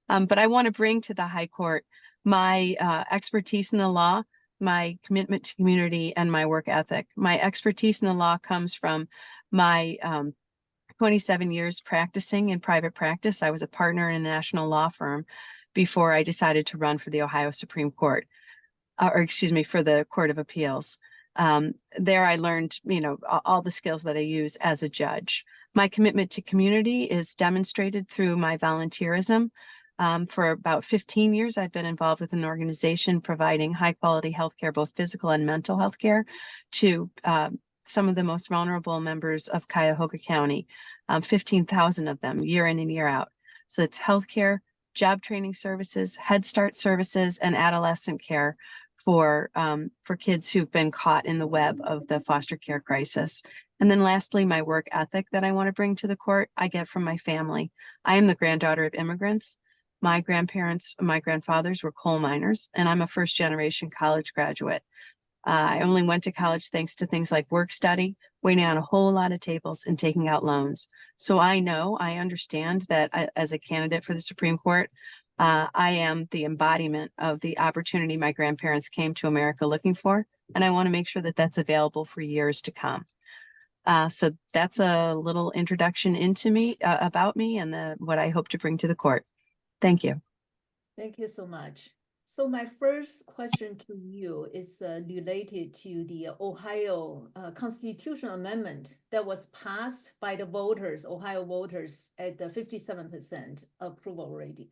But I want to bring to the High Court my expertise in the law, my commitment to community, and my work ethic. My expertise in the law comes from my 27 years practicing in private practice. I was a partner in a national law firm before I decided to run for the Ohio Supreme Court, for the Court of Appeals. There I learned, all the skills that I use as a judge. My commitment to community is demonstrated through my volunteerism. For about 15 years, I've been involved with an organization providing high quality healthcare, both physical and mental health care, to some of the most vulnerable members of Cuyahoga County, 15,000 of them year in and year out. So it's healthcare, job training services, Head Start services, and adolescent care for kids who've been caught in the web of the foster care crisis. And then lastly, my work ethic that I want to bring to the court, I get from my family. I am the granddaughter of immigrants. My grandfathers were coal miners, and I'm a first generation college graduate. I only went to college thanks to things like work study, waiting on a whole lot of tables, and taking out loans. So I understand that as a candidate for the Supreme Court, I am the embodiment of the opportunity my grandparents came to America looking for, and I want to make sure that that's available for years to come. So that's a little introduction into me, about me, and what I hope to bring to the court. Thank you. Thank you so much. So my first question to you is related to the Ohio constitutional amendment that was passed by the voters, Ohio voters, at the 57% approval rating.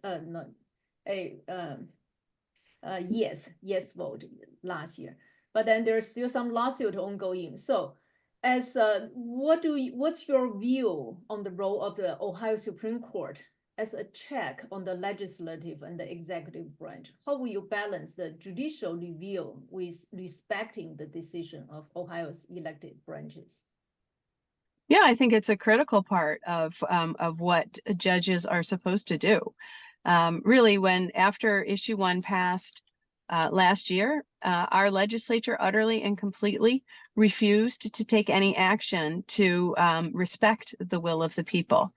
Yes vote last year. But then there's still some lawsuit ongoing. So, as what's your view on the role of the Ohio Supreme Court as a check on the legislative and the executive branch? How will you balance the judicial review with respecting the decision of Ohio's elected branches? Yeah, I think it's a critical part of what judges are supposed to do. Really, when after issue 1 passed last year, our legislature utterly and completely refused to take any action to respect the will of the people.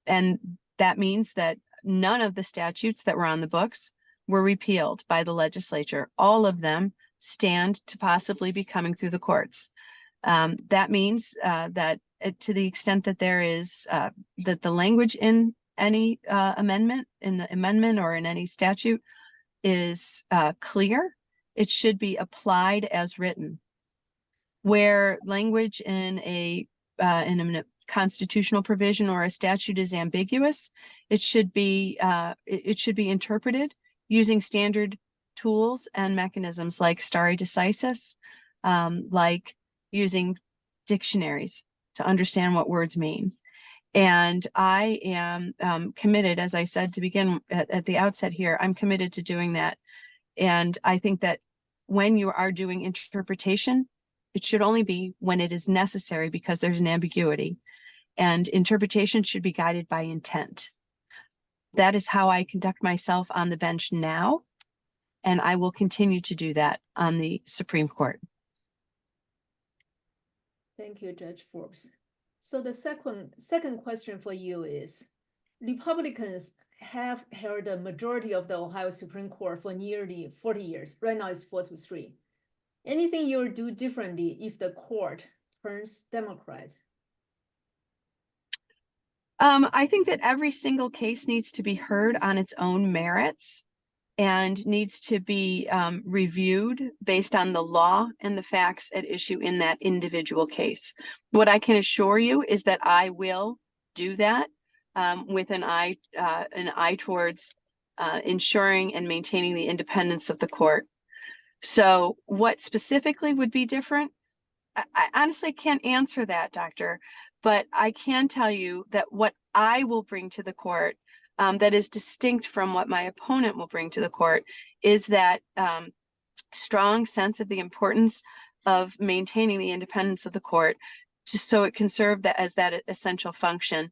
And that means that none of the statutes that were on the books were repealed by the legislature. All of them stand to possibly be coming through the courts. That means that to the extent that there is that the language in any amendment, or in any statute is clear, it should be applied as written. Where language in a constitutional provision or a statute is ambiguous, it should be interpreted using standard tools and mechanisms like stare decisis, like using dictionaries to understand what words mean. And I am committed, as I said to begin at the outset here, I'm committed to doing that. And I think that when you are doing interpretation, it should only be when it is necessary because there's an ambiguity. And interpretation should be guided by intent. That is how I conduct myself on the bench now. And I will continue to do that on the Supreme Court. Thank you, Judge Forbes. So the second question for you is, Republicans have held the majority of the Ohio Supreme Court for nearly 40 years. Right now it's 4-3. Anything you'll do differently if the court turns Democrat? I think that every single case needs to be heard on its own merits and needs to be reviewed based on the law and the facts at issue in that individual case. What I can assure you is that I will do that with an eye towards ensuring and maintaining the independence of the court. So what specifically would be different? I honestly can't answer that, Doctor, but I can tell you that what I will bring to the court that is distinct from what my opponent will bring to the court is that strong sense of the importance of maintaining the independence of the court so it can serve as that essential function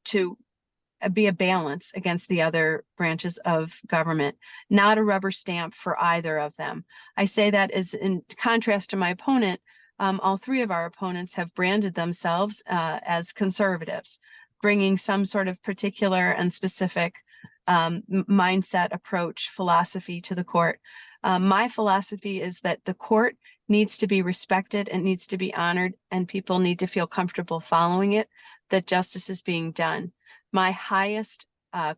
to be a balance against the other branches of government, not a rubber stamp for either of them. I say that as in contrast to my opponent. All three of our opponents have branded themselves as conservatives, bringing some sort of particular and specific mindset, approach, philosophy to the court. My philosophy is that the court needs to be respected and needs to be honored, and people need to feel comfortable following it, that justice is being done. My highest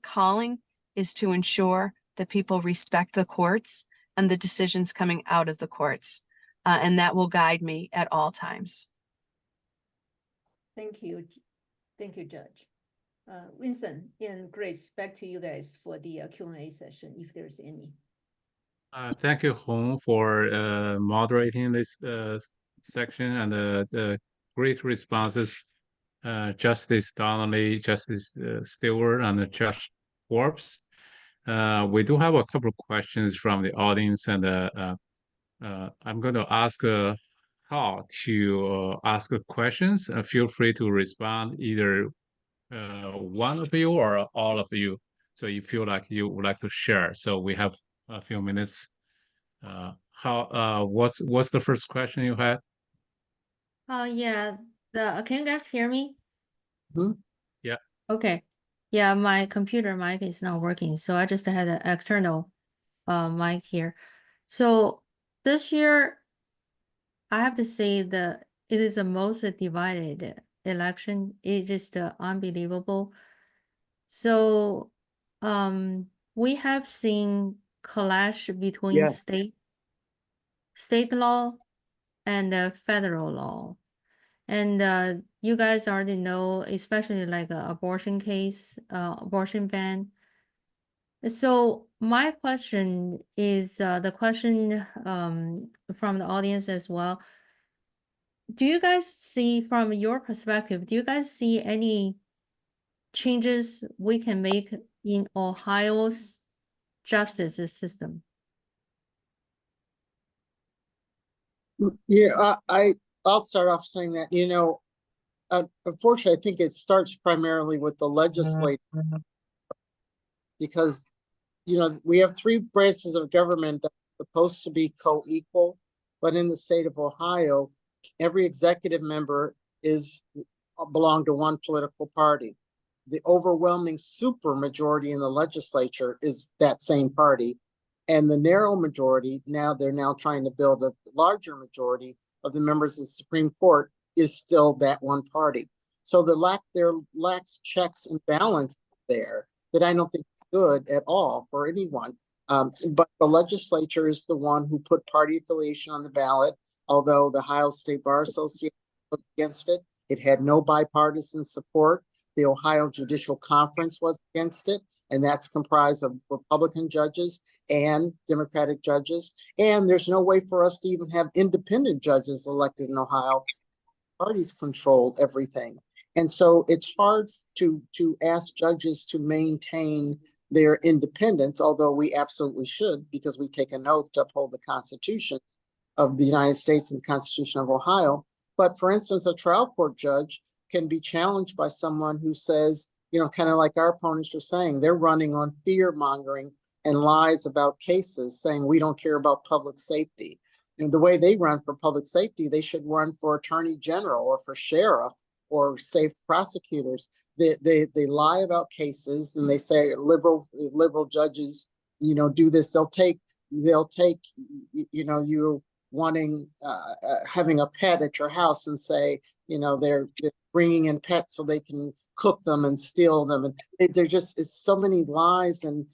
calling is to ensure that people respect the courts and the decisions coming out of the courts. And that will guide me at all times. Thank you. Thank you, Judge. Winston and Grace, back to you guys for the Q&A session, if there's any. Thank you, Hong, for moderating this section and the great responses. Justice Donnelly, Justice Stewart, and Judge Forbes. We do have a couple of questions from the audience, and I'm going to ask how to ask questions. Feel free to respond, either one of you or all of you. So you feel like you would like to share. So we have a few minutes. What's the first question you had? Yeah, can you guys hear me? Yeah. Okay. Yeah, my computer mic is not working, so I just had an external mic here. So this year, I have to say that it is the most divided election. It's just unbelievable. So we have seen clash between Yeah. state law and federal law. And you guys already know, especially like an abortion case, abortion ban. So my question is the question from the audience as well. Do you guys see, from your perspective, do you guys see any changes we can make in Ohio's justice system? Yeah, I'll start off saying that, unfortunately, I think it starts primarily with the legislature, because, we have three branches of government that are supposed to be co-equal, but in the state of Ohio, every executive member belong to one political party. The overwhelming super majority in the legislature is that same party. And the narrow majority, they're now trying to build a larger majority of the members of the Supreme Court, is still that one party. So there lacks checks and balance there that I don't think is good at all for anyone. But the legislature is the one who put party affiliation on the ballot, although the Ohio State Bar Association was against it. It had no bipartisan support. The Ohio Judicial Conference was against it, and that's comprised of Republican judges and Democratic judges. And there's no way for us to even have independent judges elected in Ohio. Parties control everything. And so it's hard to ask judges to maintain their independence, although we absolutely should, because we take an oath to uphold the Constitution of the United States and the Constitution of Ohio. But for instance, a trial court judge can be challenged by someone who says, you know, kind of like our opponents are saying, they're running on fear mongering and lies about cases, saying we don't care about public safety. And the way they run for public safety, they should run for attorney general or for sheriff or safe prosecutors. They lie about cases, and they say liberal judges, you know, do this. They'll take, you know, you wanting having a pet at your house and say, you know, they're bringing in pets so they can cook them and steal them, and they're just, it's so many lies and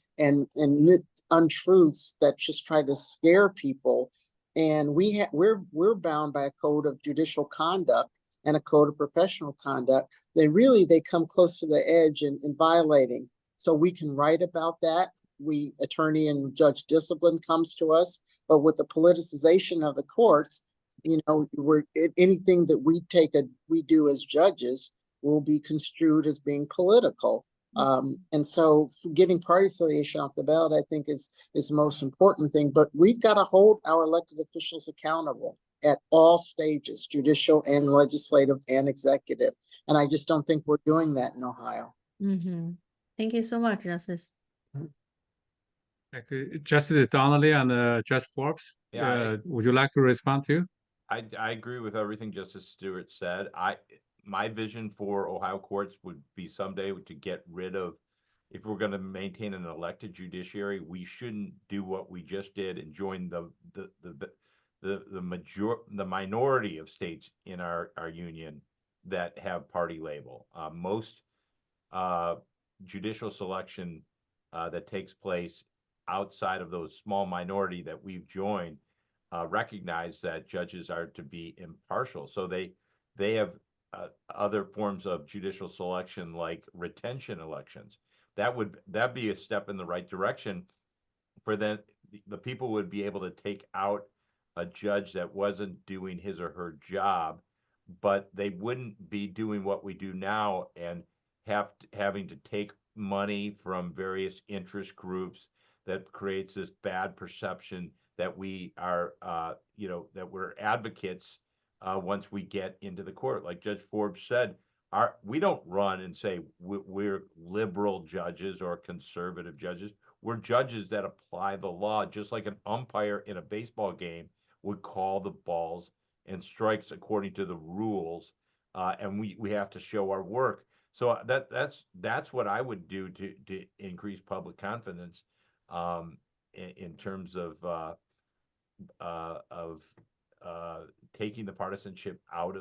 untruths that just try to scare people. And we're bound by a code of judicial conduct and a code of professional conduct. They come close to the edge in violating. So we can write about that. Attorney and judge discipline comes to us, but with the politicization of the courts, you know, anything that we do as judges will be construed as being political. And so getting party affiliation off the ballot, I think, is the most important thing. But we've got to hold our elected officials accountable at all stages, judicial and legislative and executive. And I just don't think we're doing that in Ohio. Mm-hmm. Thank you so much, Justice. Thank you. Justice Donnelly and Judge Forbes, Yeah, would you like to respond to? I agree with everything Justice Stewart said. My vision for Ohio courts would be someday to get rid of, if we're going to maintain an elected judiciary, we shouldn't do what we just did and join the minority of states in our union that have party label. Most judicial selection that takes place outside of those small minority that we've joined recognize that judges are to be impartial. So they have other forms of judicial selection, like retention elections. That'd be a step in the right direction, for the people would be able to take out a judge that wasn't doing his or her job, but they wouldn't be doing what we do now and having to take money from various interest groups that creates this bad perception that we are, that we're advocates once we get into the court. Like Judge Forbes said, we don't run and say we're liberal judges or conservative judges. We're judges that apply the law, just like an umpire in a baseball game would call the balls and strikes according to the rules, and we have to show our work. So that's what I would do to increase public confidence in terms of taking the partisanship out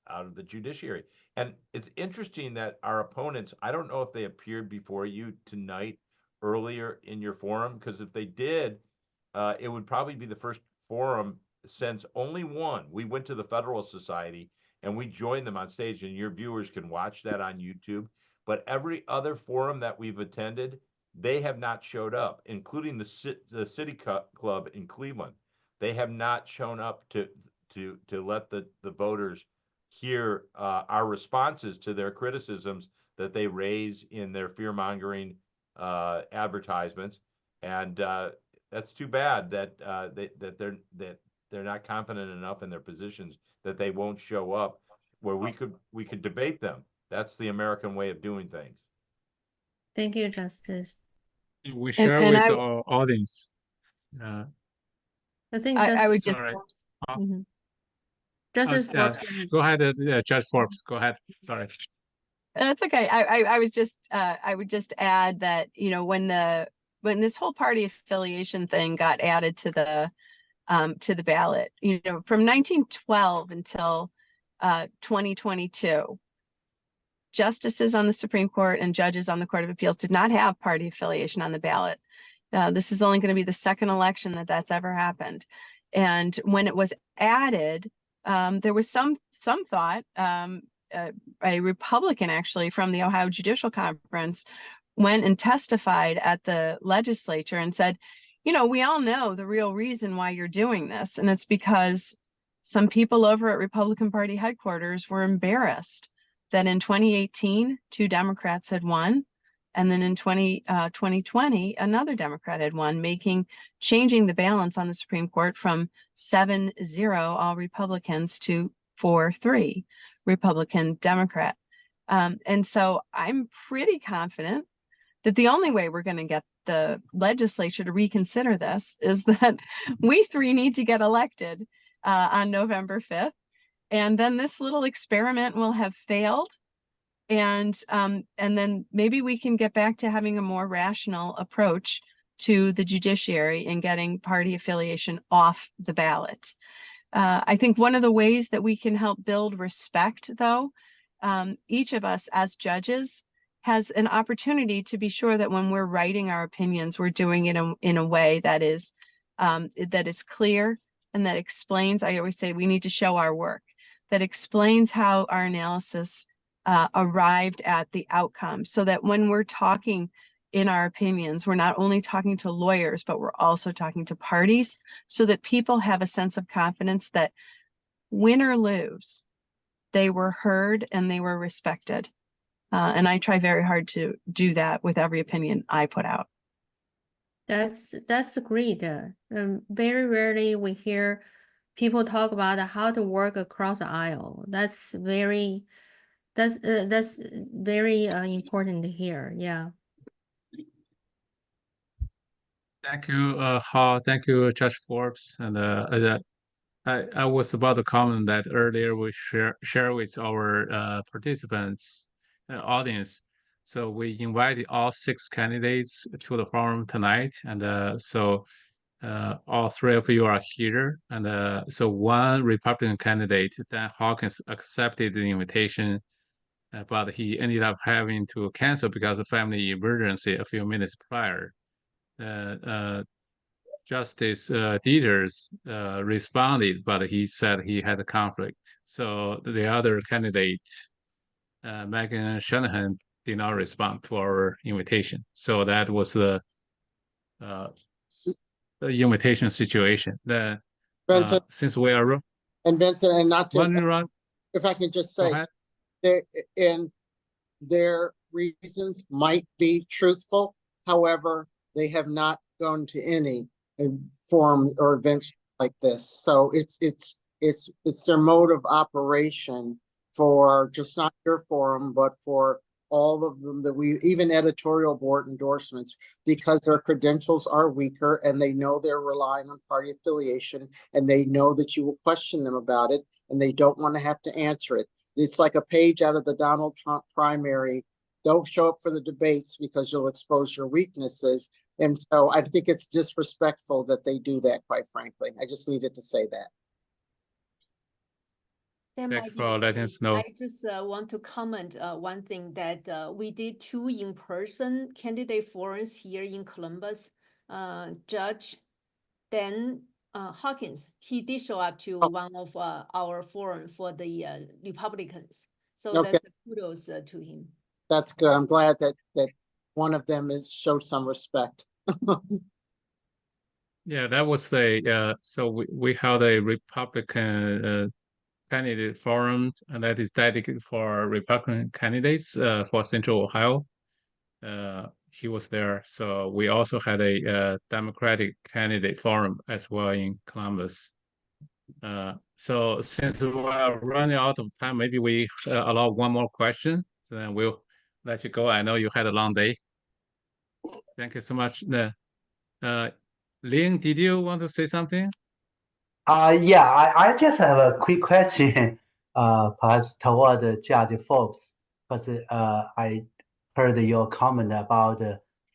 of the judiciary. And it's interesting that our opponents, I don't know if they appeared before you tonight earlier in your forum, because if they did, it would probably be the first forum since only one. We went to the Federalist Society and we joined them on stage, and your viewers can watch that on YouTube. But every other forum that we've attended, they have not showed up, including the City Club in Cleveland. They have not shown up to let the voters hear our responses to their criticisms that they raise in their fear-mongering advertisements. And that's too bad that they're not confident enough in their positions that they won't show up where we could debate them. That's the American way of doing things. Thank you, Justice. We share with our audience. I think I would Justice just, Forbes. Justice Forbes. Go ahead, Judge Forbes. Go ahead. Sorry. that's okay. I was just, I would just add that, you know, when this whole party affiliation thing got added to the ballot, you know, from 1912 until 2022, justices on the Supreme Court and judges on the Court of Appeals did not have party affiliation on the ballot. This is only going to be the second election that's ever happened. And when it was added, there was some thought, a Republican actually from the Ohio Judicial Conference went and testified at the legislature and said, you know, we all know the real reason why you're doing this, and it's because some people over at Republican Party headquarters were embarrassed that in 2018, 2 Democrats had won. And then in 2020, another Democrat had won, changing the balance on the Supreme Court from 7-0 all Republicans to 4-3 Republican Democrat. And so I'm pretty confident that the only way we're going to get the legislature to reconsider this is that we 3 need to get elected on November 5th. And then this little experiment will have failed. And then maybe we can get back to having a more rational approach to the judiciary and getting party affiliation off the ballot. I think one of the ways that we can help build respect, though, each of us as judges has an opportunity to be sure that when we're writing our opinions, we're doing it in a way that is clear and that explains. I always say we need to show our work, that explains how our analysis arrived at the outcome, so that when we're talking in our opinions, we're not only talking to lawyers, but we're also talking to parties, so that people have a sense of confidence that win or lose, they were heard and they were respected. And I try very hard to do that with every opinion I put out. That's great. Very rarely we hear people talk about how to work across the aisle. That's very important to hear. Yeah. Thank you, thank you, Judge Forbes. And I was about to comment that earlier we share with our participants and audience. So we invited all 6 candidates to the forum tonight, and so all 3 of you are here. And so one Republican candidate, Dan Hawkins, accepted the invitation, but he ended up having to cancel because of family emergency a few minutes prior. Justice Deters responded, but he said he had a conflict. So the other candidate, Shanahan, did not respond to our invitation. So that was the invitation situation. Vincent, Since we are and Vincent, and not to, run, if I can just go say, ahead. their reasons might be truthful. However, they have not gone to any forum or events like this. So it's their mode of operation for just not your forum, but for all of them, that we even editorial board endorsements, because their credentials are weaker and they know they're relying on party affiliation, and they know that you will question them about it, and they don't want to have to answer it. It's like a page out of the Donald Trump primary. Don't show up for the debates because you'll expose your weaknesses. And so I think it's disrespectful that they do that, quite frankly. I just needed to say that. Thank you for letting us know. I just want to comment one thing, that we did 2 in-person candidate forums here in Columbus. Judge Dan Hawkins, he did show up to one of our forum for the Republicans. So Okay. that's kudos to him. That's good. I'm glad that one of them is showed some respect. Yeah, that was the so we held a Republican candidate forum, and that is dedicated for Republican candidates for Central Ohio. He was there. So we also had a Democratic candidate forum as well in Columbus. So since we are running out of time, maybe we allow one more question, so then we'll let you go. I know you had a long day. Thank you so much. Lynn, did you want to say something? Yeah, I just have a quick question, perhaps toward Judge Forbes, because I heard your comment about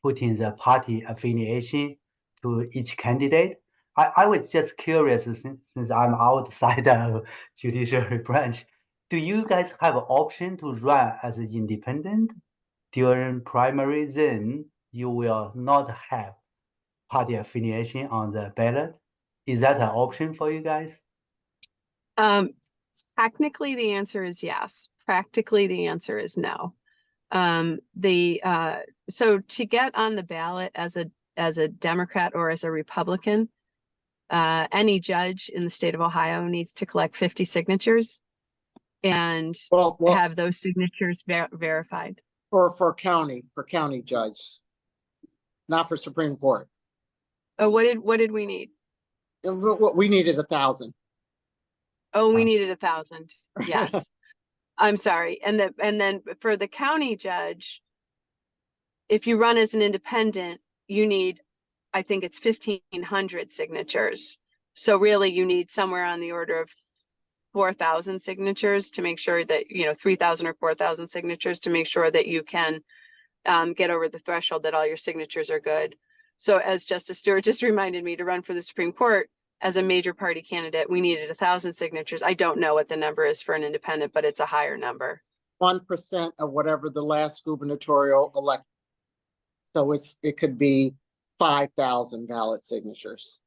putting the party affiliation to each candidate. I was just curious, since I'm outside of judiciary branch, do you guys have an option to run as an independent during primary? Then you will not have party affiliation on the ballot. Is that an option for you guys? I Technically, the answer is yes. Practically, the answer is no. So to get on the ballot as a Democrat or as a Republican, any judge in the state of Ohio needs to collect 50 signatures and Well, have those signatures verified. for county judge, not for Supreme Court. Oh, what did we need? And we needed 1,000. Oh, we Oh. needed 1,000. Yes. I'm sorry. And then for the county judge, if you run as an independent, you need, I think it's 1,500 signatures. So really you need somewhere on the order of 4,000 signatures to make sure that, 3,000 or 4,000 signatures to make sure that you can get over the threshold that all your signatures are good. So as Justice Stewart just reminded me, to run for the Supreme Court as a major party candidate, we needed 1,000 signatures. I don't know what the number is for an independent, but it's a higher number. 1% of whatever the last gubernatorial election. So it could be 5,000 ballot signatures.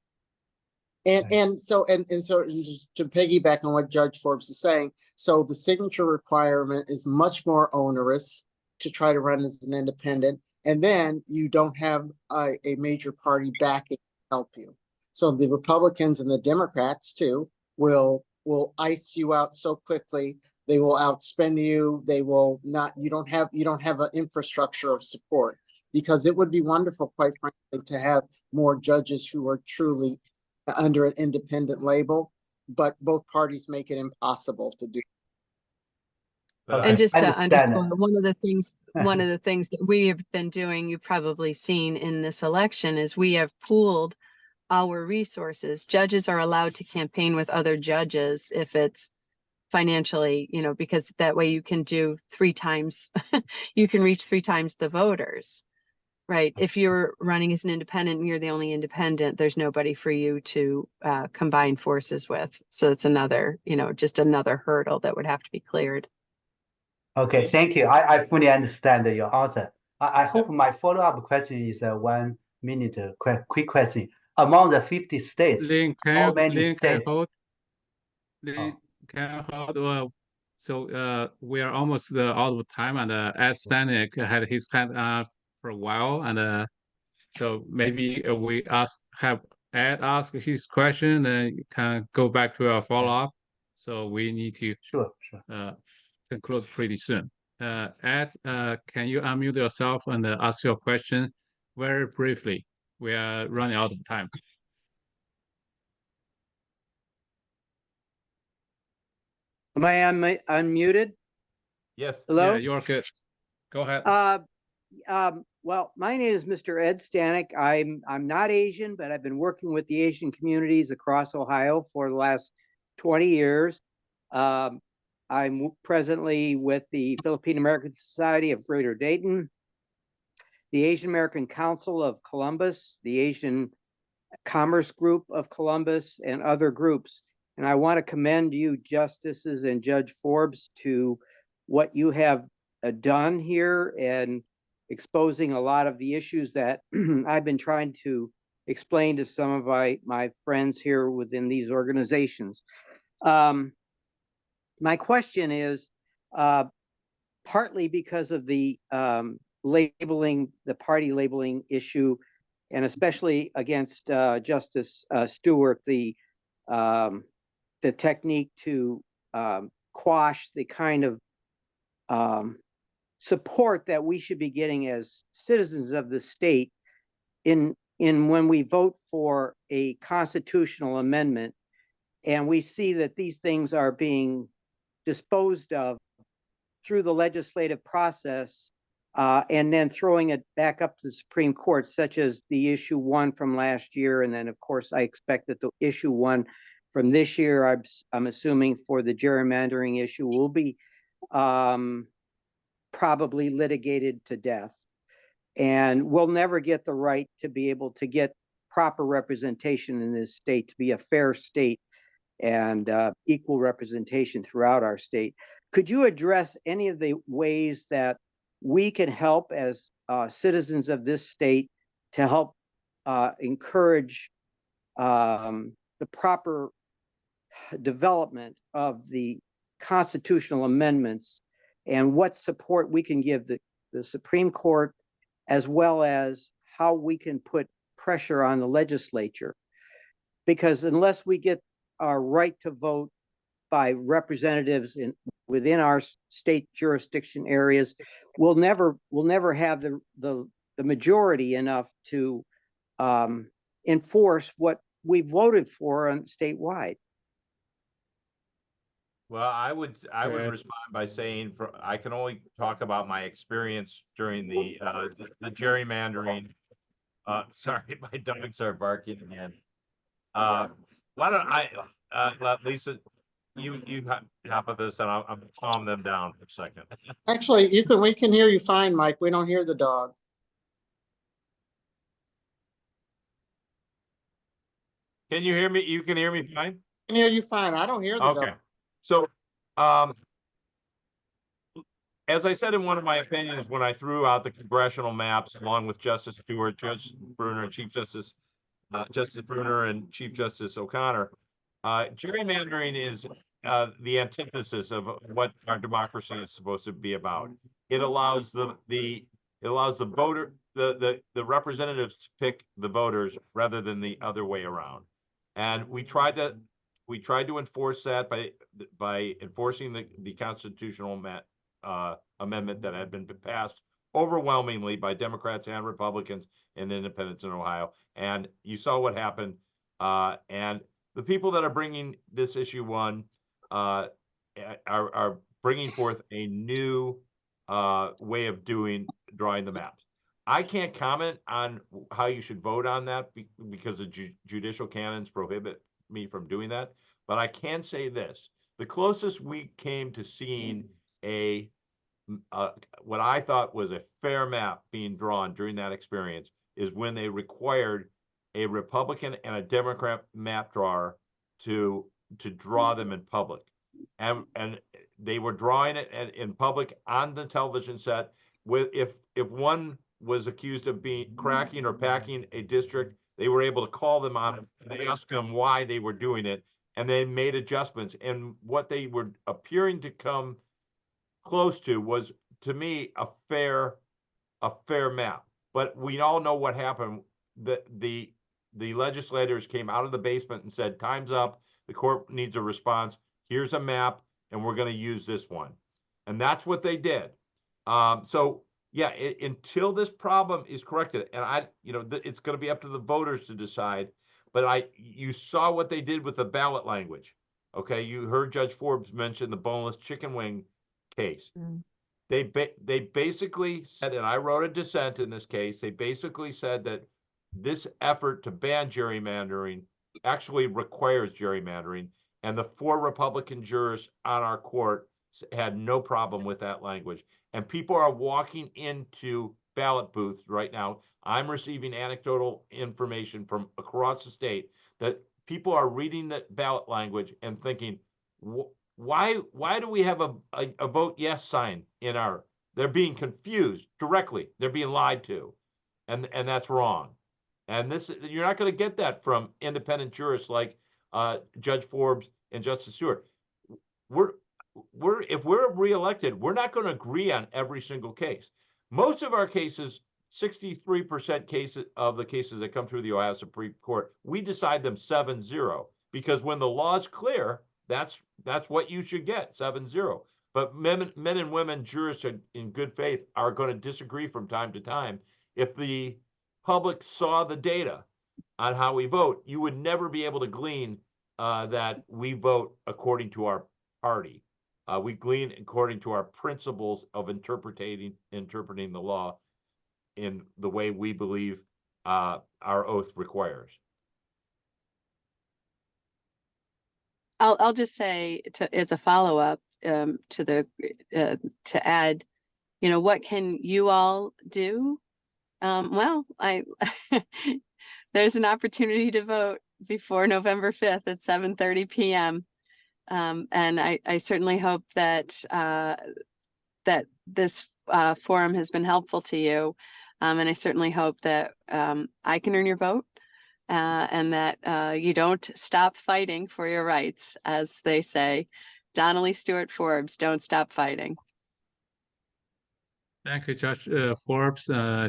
And so to piggyback on what Judge Forbes is saying, so the signature requirement is much more onerous to try to run as an independent, and then you don't have a major party backing to help you. So the Republicans and the Democrats too will ice you out so quickly. They will outspend you. They will not. You don't have an infrastructure of support, because it would be wonderful, quite frankly, to have more judges who are truly under an independent label, but both parties make it impossible to do. But And just to understand underscore, that. one of the things that we have been doing, you've probably seen in this election, is we have pooled our resources. Judges are allowed to campaign with other judges if it's financially, because that way you can do 3 times, you can reach 3 times the voters, right? If you're running as an independent and you're the only independent, there's nobody for you to combine forces with. So it's another, just another hurdle that would have to be cleared. Okay, thank you. I fully understand your answer. I hope my follow-up question is a 1 minute quick question. Among the 50 states, Lynn, how many Lynn, can states? hold? Lynn, can hold? So we are almost out of time, and Ed Stanek had his hand up for a while, and so maybe we have Ed ask his question, then you can go back to our follow-up. So we need to Sure. conclude pretty soon. Ed, can you unmute yourself and ask your question very briefly? We are running out of time. Am I unmuted? yes, Hello? Yeah, you're good. Go ahead. Well, my name is Mr. Ed Stanek. I'm not Asian, but I've been working with the Asian communities across Ohio for the last 20 years. I'm presently with the Philippine American Society of Greater Dayton, the Asian American Council of Columbus, the Asian Commerce Group of Columbus, and other groups. And I want to commend you, justices and Judge Forbes, to what you have done here and exposing a lot of the issues that I've been trying to explain to some of my friends here within these organizations. My question is, partly because of the labeling, the party labeling issue, and especially against Justice Stewart, the technique to quash the kind of support that we should be getting as citizens of the state in when we vote for a constitutional amendment, and we see that these things are being disposed of through the legislative process, and then throwing it back up to the Supreme Court, such as the issue 1 from last year. And then, of course, I expect that the issue 1 from this year, I'm assuming for the gerrymandering issue, will be probably litigated to death. And we'll never get the right to be able to get proper representation in this state, to be a fair state and equal representation throughout our state. Could you address any of the ways that we can help as citizens of this state to help encourage the proper development of the constitutional amendments and what support we can give the Supreme Court, as well as how we can put pressure on the legislature. Because unless we get our right to vote by representatives within our state jurisdiction areas, we'll never have the majority enough to enforce what we voted for on statewide. Well, I would Right. respond by saying, I can only talk about my experience during the gerrymandering. Sorry, my dogs are barking again. Why don't I let Lisa, you hop of this, and I'll calm them down for a second. Actually, we can hear you fine, Mike. We don't hear the dog. Can you hear me? You can hear me fine? I can hear you fine. I don't hear the Okay. dog. So, as I said in one of my opinions, when I threw out the congressional maps along with Justice Stewart, Judge Bruner, and Chief Justice Bruner and Chief Justice O'Connor, gerrymandering is the antithesis of what our democracy is supposed to be about. It allows the voter, the representatives to pick the voters rather than the other way around. And we tried to enforce that by enforcing the constitutional amendment that had been passed overwhelmingly by Democrats and Republicans and independents in Ohio. And you saw what happened. And the people that are bringing this issue one are bringing forth a new way of drawing the maps. I can't comment on how you should vote on that because the judicial canons prohibit me from doing that. But I can say this: the closest we came to seeing what I thought was a fair map being drawn during that experience is when they required a Republican and a Democrat map drawer to draw them in public, and they were drawing it in public on the television set. With if one was accused of cracking or packing a district, they were able to call them on it. They asked them why they were doing it, and they made adjustments. And what they were appearing to come close to was, to me, a fair map. But we all know what happened. The legislators came out of the basement and said, "Time's up. The court needs a response. Here's a map, and we're going to use this one." And that's what they did. So yeah, until this problem is corrected, and it's going to be up to the voters to decide. But you saw what they did with the ballot language. Okay, you heard Judge Forbes mention the boneless chicken wing case. They basically said, and I wrote a dissent in this case, they basically said that this effort to ban gerrymandering actually requires gerrymandering, and the 4 Republican jurors on our court had no problem with that language. And people are walking into ballot booths right now. I'm receiving anecdotal information from across the state that people are reading the ballot language and thinking, why do we have a vote yes sign in our? They're being confused directly. They're being lied to, and that's wrong. And you're not going to get that from independent jurists like Judge Forbes and Justice Stewart. If we're reelected, we're not going to agree on every single case. Most of our cases, 63% of the cases that come through the Ohio Supreme Court, we decide them 7-0, because when the law's clear, that's what you should get, 7-0. But men and women jurists in good faith are going to disagree from time to time. If the public saw the data on how we vote, you would never be able to glean that we vote according to our party. We glean according to our principles of interpreting the law in the way we believe our oath requires. I'll just say as a follow-up to add, what can you all do? Well, there's an opportunity to vote before November 5th at 7:30 p.m. And I certainly hope that this forum has been helpful to you. And I certainly hope that I can earn your vote and that you don't stop fighting for your rights, as they say. Donnelly, Stewart, Forbes, don't stop fighting. Thank you, Judge Forbes.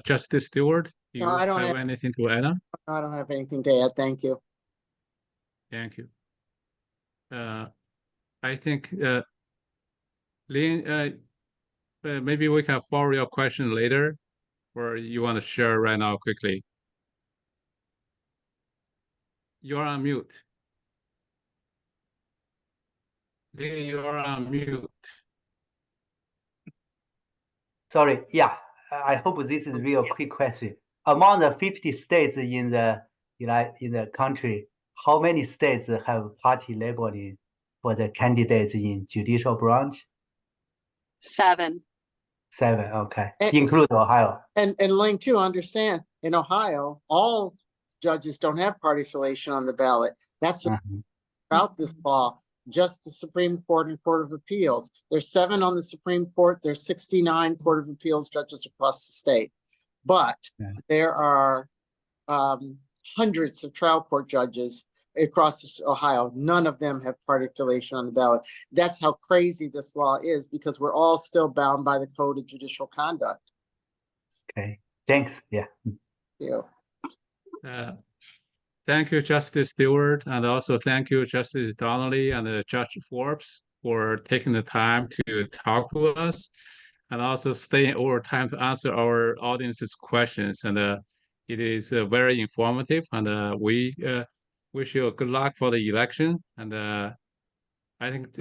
Justice Stewart, do you No, I don't have have- anything to add on? I don't have anything to add. Thank you. Thank you. I think, Lynn, maybe we can forward your question later, or you want to share right now quickly? You're on mute. Lynn, you're on mute. Sorry, yeah, I hope this is a real quick question. Among the 50 states in the country, how many states have party labeling for the candidates in judicial branch? 7. 7, okay, And- include Ohio. And Lane too, understand, in Ohio, all judges don't have party affiliation on the ballot. That's about this law, just the Supreme Court and Court of Appeals. There's 7 on the Supreme Court, there's 69 Court of Appeals judges across the state. But Yeah. there are hundreds of trial court judges across Ohio. None of them have party affiliation on the ballot. That's how crazy this law is, because we're all still bound by the Code of Judicial Conduct. Okay, thanks, yeah. Yeah. Thank you, Justice Stewart, and also thank you, Justice Donnelly and Judge Forbes for taking the time to talk with us, and also staying over time to answer our audience's questions. And it is very informative, and we wish you good luck for the election. And I think